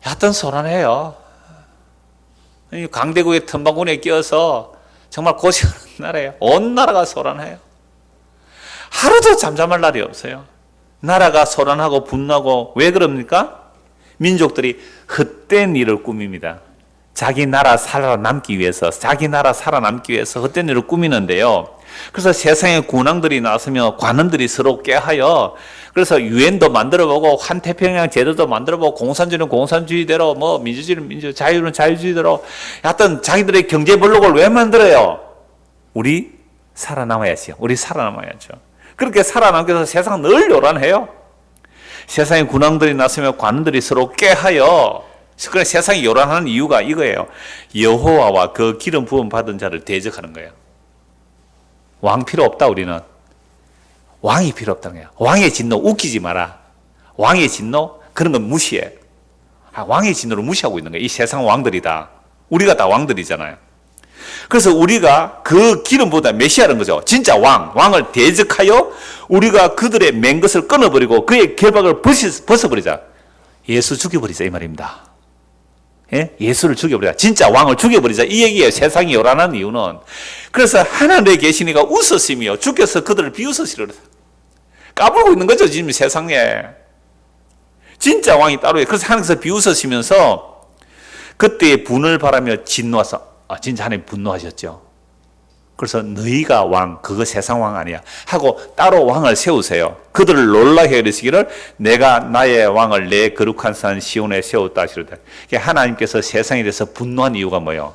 Speaker 2: 하여튼 소란해요. 강대국의 틈바구니에 끼어서 정말 고생하는 나라예요. 온 나라가 소란해요. 하루도 잠잠할 날이 없어요. 나라가 소란하고 분노하고 왜 그럽니까? 민족들이 헛된 일을 꾸밉니다. 자기 나라 살아남기 위해서, 자기 나라 살아남기 위해서 헛된 일을 꾸미는데요. 그래서 세상에 군왕들이 나서며 관원들이 서로 꾀하여 그래서 유엔도 만들어보고 환태평양 제도도 만들어보고 공산주의는 공산주의대로 뭐 민주주의는 민주, 자유는 자유주의대로 하여튼 자기들의 경제 블록을 왜 만들어요? 우리 살아남아야죠. 우리 살아남아야죠. 그렇게 살아남기 위해서 세상은 늘 요란해요. 세상에 군왕들이 나서며 관원들이 서로 꾀하여 그래 세상이 요란하는 이유가 이거예요. 여호와와 그 기름 부음 받은 자를 대적하는 거예요. 왕 필요 없다 우리는. 왕이 필요 없다는 거야. 왕의 진노 웃기지 마라. 왕의 진노 그런 건 무시해. 왕의 진노를 무시하고 있는 거야. 이 세상 왕들이다. 우리가 다 왕들이잖아요. 그래서 우리가 그 기름보다 메시아라는 거죠. 진짜 왕을 대적하여 우리가 그들의 맨 것을 끊어버리고 그의 결박을 벗어버리자. 예수 죽여버리자 이 말입니다. 예? 예수를 죽여버리자. 진짜 왕을 죽여버리자. 이 얘기예요. 세상이 요란한 이유는. 그래서 하나님에 계시니까 웃으시며 주께서 그들을 비웃으시려. 까불고 있는 거죠. 지금 세상에. 진짜 왕이 따로 해요. 그래서 하나님께서 비웃으시면서 그때의 분을 바라며 진노하사. 진짜 하나님 분노하셨죠. 그래서 너희가 왕, 그거 세상 왕 아니야 하고 따로 왕을 세우세요. 그들을 놀라게 이르시기를 내가 나의 왕을 내 거룩한 산 시온에 세웠다 하시로다. 하나님께서 세상에 대해서 분노한 이유가 뭐예요?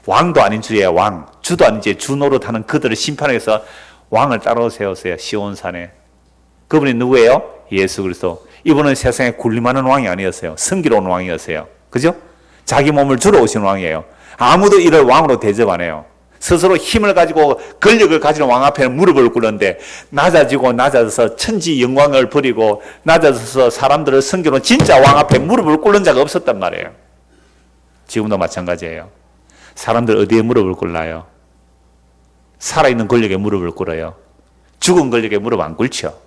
Speaker 2: 왕도 아닌 주의 왕, 주도 아닌 주 노릇하는 그들을 심판하기 위해서 왕을 따로 세우세요. 시온산에. 그분이 누구예요? 예수 그리스도. 이분은 세상에 군림하는 왕이 아니었어요. 섬기러 온 왕이었어요. 그죠? 자기 몸을 주러 오신 왕이에요. 아무도 이를 왕으로 대접 안 해요. 스스로 힘을 가지고 권력을 가지는 왕 앞에 무릎을 꿇는데 낮아져서 천지 영광을 버리고 낮아져서 사람들을 섬기는 진짜 왕 앞에 무릎을 꿇는 자가 없었단 말이에요. 지금도 마찬가지예요. 사람들 어디에 무릎을 꿇나요? 살아있는 권력에 무릎을 꿇어요. 죽은 권력에 무릎 안 꿇죠.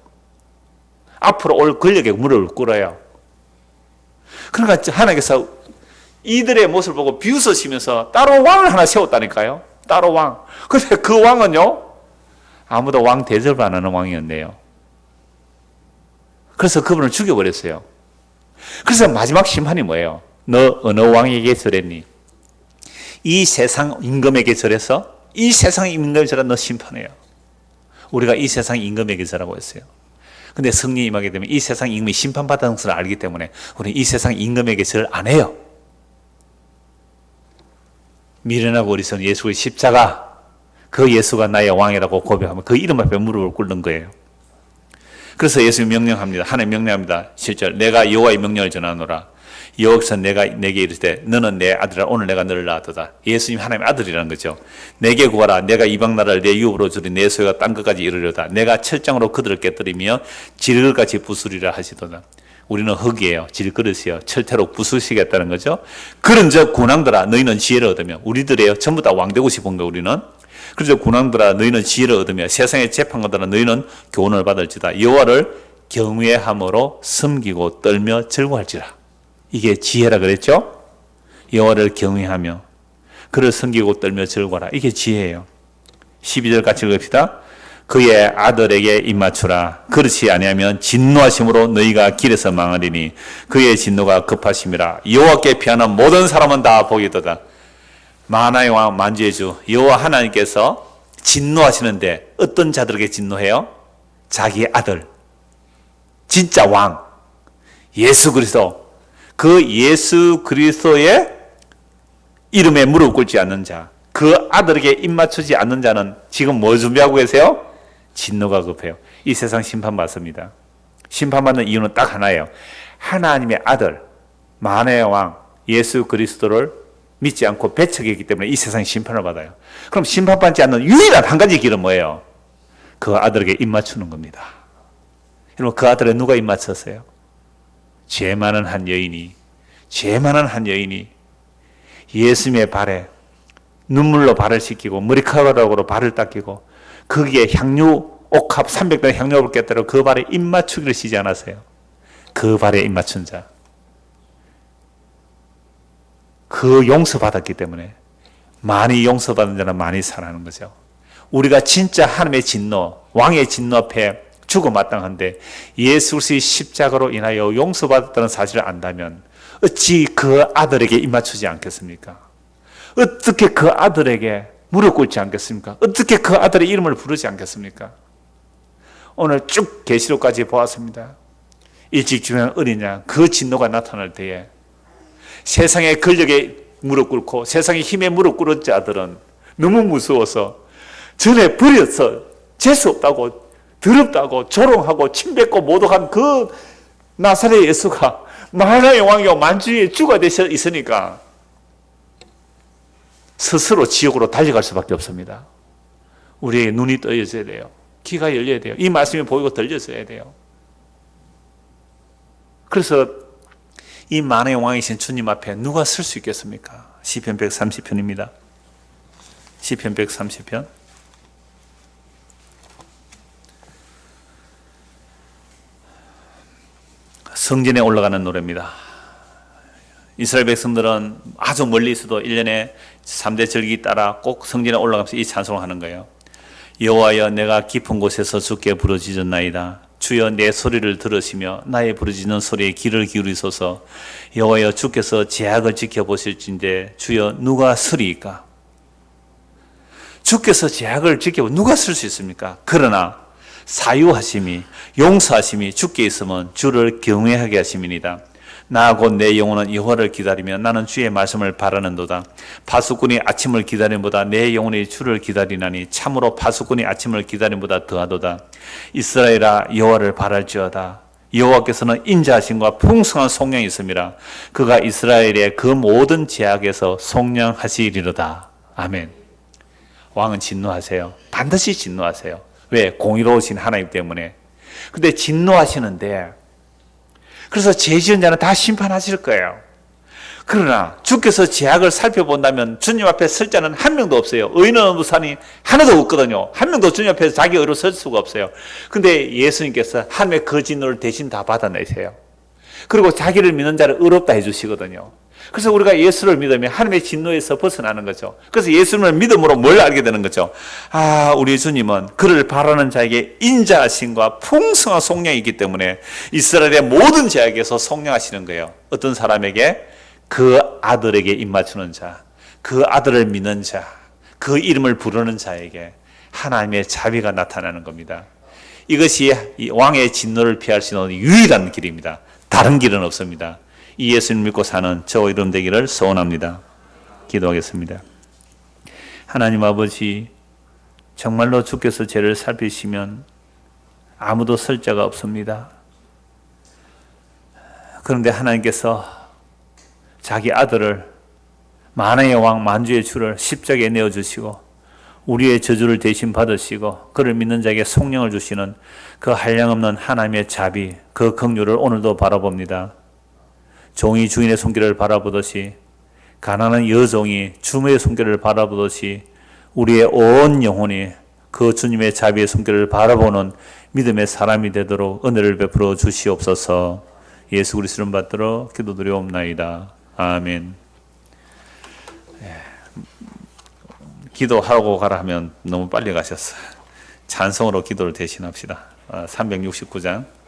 Speaker 2: 앞으로 올 권력에 무릎을 꿇어요. 그러니까 하나님께서 이들의 모습을 보고 비웃으시면서 따로 왕을 하나 세웠다니까요. 따로 왕. 근데 그 왕은요, 아무도 왕 대접을 안 하는 왕이었네요. 그래서 그분을 죽여버렸어요. 그래서 마지막 심판이 뭐예요? 너 어느 왕에게 절했니? 이 세상 임금에게 절해서 이 세상 임금에게 절한 너 심판해요. 우리가 이 세상 임금에게 절하고 있어요. 근데 성령이 임하게 되면 이 세상 임금이 심판받는 것을 알기 때문에 우리는 이 세상 임금에게 절 안 해요. 미련하고 어리석은 예수의 십자가, 그 예수가 나의 왕이라고 고백하면 그 이름 앞에 무릎을 꿇는 거예요. 그래서 예수님이 명령합니다. 하나님 명령합니다. 7절 내가 여호와의 명령을 전하노라. 여호와께서 내게 이르시되 너는 내 아들이라 오늘 내가 너를 낳았도다. 예수님 하나님의 아들이라는 거죠. 내게 구하라. 내가 이방 나라를 내 유업으로 주리 내 소유가 땅 끝까지 이르려다. 내가 철장으로 그들을 깨뜨리며 질그릇같이 부수리라 하시도다. 우리는 흙이에요. 질그릇이에요. 철퇴로 부수시겠다는 거죠. 그런즉 군왕들아 너희는 지혜를 얻으며 우리들이에요. 전부 다 왕 되고 싶은 거 우리는. 그래서 군왕들아 너희는 지혜를 얻으며 세상의 재판관들아 너희는 교훈을 받을지다. 여호와를 경외함으로 섬기고 떨며 즐거워할지라. 이게 지혜라 그랬죠. 여호와를 경외하며 그를 섬기고 떨며 즐거워하라. 이게 지혜예요. 12절 같이 읽읍시다. 그의 아들에게 입맞추라. 그렇지 아니하면 진노하심으로 너희가 길에서 망하리니 그의 진노가 급하심이라. 여호와께 피하는 모든 사람은 다 복이도다. 만화의 왕 만주의 주 여호와 하나님께서 진노하시는데 어떤 자들에게 진노해요? 자기 아들, 진짜 왕 예수 그리스도, 그 예수 그리스도의 이름에 무릎 꿇지 않는 자, 그 아들에게 입맞추지 않는 자는 지금 뭐 준비하고 계세요? 진노가 급해요. 이 세상 심판받습니다. 심판받는 이유는 딱 하나예요. 하나님의 아들, 만왕의 왕 예수 그리스도를 믿지 않고 배척했기 때문에 이 세상에 심판을 받아요. 그럼 심판받지 않는 유일한 한 가지 길은 뭐예요? 그 아들에게 입맞추는 겁니다. 여러분 그 아들에 누가 입맞췄어요? 죄 많은 한 여인이 예수님의 발에 눈물로 발을 씻기고 머리카락으로 발을 닦이고 거기에 향유 옥합 300단 향유를 깼더라 그 발에 입맞추기를 시지 않았어요. 그 발에 입맞춘 자. 그 용서받았기 때문에 많이 용서받은 자는 많이 살아나는 거죠. 우리가 진짜 하나님의 진노, 왕의 진노 앞에 죽어 마땅한데 예수 그리스도의 십자가로 인하여 용서받았다는 사실을 안다면 어찌 그 아들에게 입맞추지 않겠습니까? 어떻게 그 아들에게 무릎 꿇지 않겠습니까? 어떻게 그 아들의 이름을 부르지 않겠습니까? 오늘 쭉 계시록까지 보았습니다. 일찍 죽는 어린 양, 그 진노가 나타날 때에 세상의 권력에 무릎 꿇고 세상의 힘에 무릎 꿇은 자들은 너무 무서워서 전에 버려서 재수없다고 더럽다고 조롱하고 침뱉고 모독한 그 나사렛 예수가 만화의 왕이요 만주의 주가 되셔 있으니까 스스로 지옥으로 달려갈 수밖에 없습니다. 우리의 눈이 떠져야 돼요. 귀가 열려야 돼요. 이 말씀이 보이고 들려져야 돼요. 그래서 이 만화의 왕이신 주님 앞에 누가 설 수 있겠습니까? 시편 130편입니다. 시편 130편. 성전에 올라가는 노래입니다. 이스라엘 백성들은 아주 멀리 있어도 1년에 3대 절기 따라 꼭 성전에 올라가면서 이 찬송을 하는 거예요. 여호와여 내가 깊은 곳에서 주께 부르짖었나이다. 주여 내 소리를 들으시며 나의 부르짖는 소리에 귀를 기울이소서. 여호와여 주께서 제약을 지켜보실진데 주여 누가 서리이까? 주께서 제약을 지켜보 누가 쓸 수 있습니까? 그러나 사유하심이 용서하심이 주께 있으면 주를 경외하게 하심이니이다. 나 곧 내 영혼은 여호와를 기다리며 나는 주의 말씀을 바라는도다. 파수꾼이 아침을 기다림보다 내 영혼이 주를 기다리나니 참으로 파수꾼이 아침을 기다림보다 더하도다. 이스라엘아 여호와를 바랄지어다. 여호와께서는 인자하심과 풍성한 속량이 있음이라. 그가 이스라엘의 그 모든 제약에서 속량하시리로다. 아멘. 왕은 진노하세요. 반드시 진노하세요. 왜? 공의로우신 하나님 때문에. 근데 진노하시는데 그래서 죄 지은 자는 다 심판하실 거예요. 그러나 주께서 제약을 살펴본다면 주님 앞에 설 자는 한 명도 없어요. 의인은 어느 산이 하나도 없거든요. 한 명도 주님 앞에서 자기 의로 설 수가 없어요. 근데 예수님께서 하나님의 그 진노를 대신 다 받아내세요. 그리고 자기를 믿는 자를 의롭다 해주시거든요. 그래서 우리가 예수를 믿으면 하나님의 진노에서 벗어나는 거죠. 그래서 예수님을 믿음으로 뭘 알게 되는 거죠? 아, 우리 주님은 그를 바라는 자에게 인자하심과 풍성한 속량이 있기 때문에 이스라엘의 모든 제약에서 속량하시는 거예요. 어떤 사람에게? 그 아들에게 입맞추는 자, 그 아들을 믿는 자, 그 이름을 부르는 자에게 하나님의 자비가 나타나는 겁니다. 이것이 왕의 진노를 피할 수 있는 유일한 길입니다. 다른 길은 없습니다. 이 예수님 믿고 사는 저 이름 되기를 소원합니다. 기도하겠습니다. 하나님 아버지, 정말로 주께서 죄를 살피시면 아무도 설 자가 없습니다. 그런데 하나님께서 자기 아들을 만왕의 왕 만주의 주를 십자가에 내어주시고 우리의 저주를 대신 받으시고 그를 믿는 자에게 속량을 주시는 그 한량없는 하나님의 자비, 그 긍휼을 오늘도 바라봅니다. 종이 주인의 손길을 바라보듯이 가난한 여종이 주의 손길을 바라보듯이 우리의 온 영혼이 그 주님의 자비의 손길을 바라보는 믿음의 사람이 되도록 은혜를 베풀어 주시옵소서. 예수 그리스도 이름 받들어 기도드리옵나이다. 아멘. 기도하고 가라 하면 너무 빨리 가셨어요. 찬송으로 기도를 대신합시다. 369장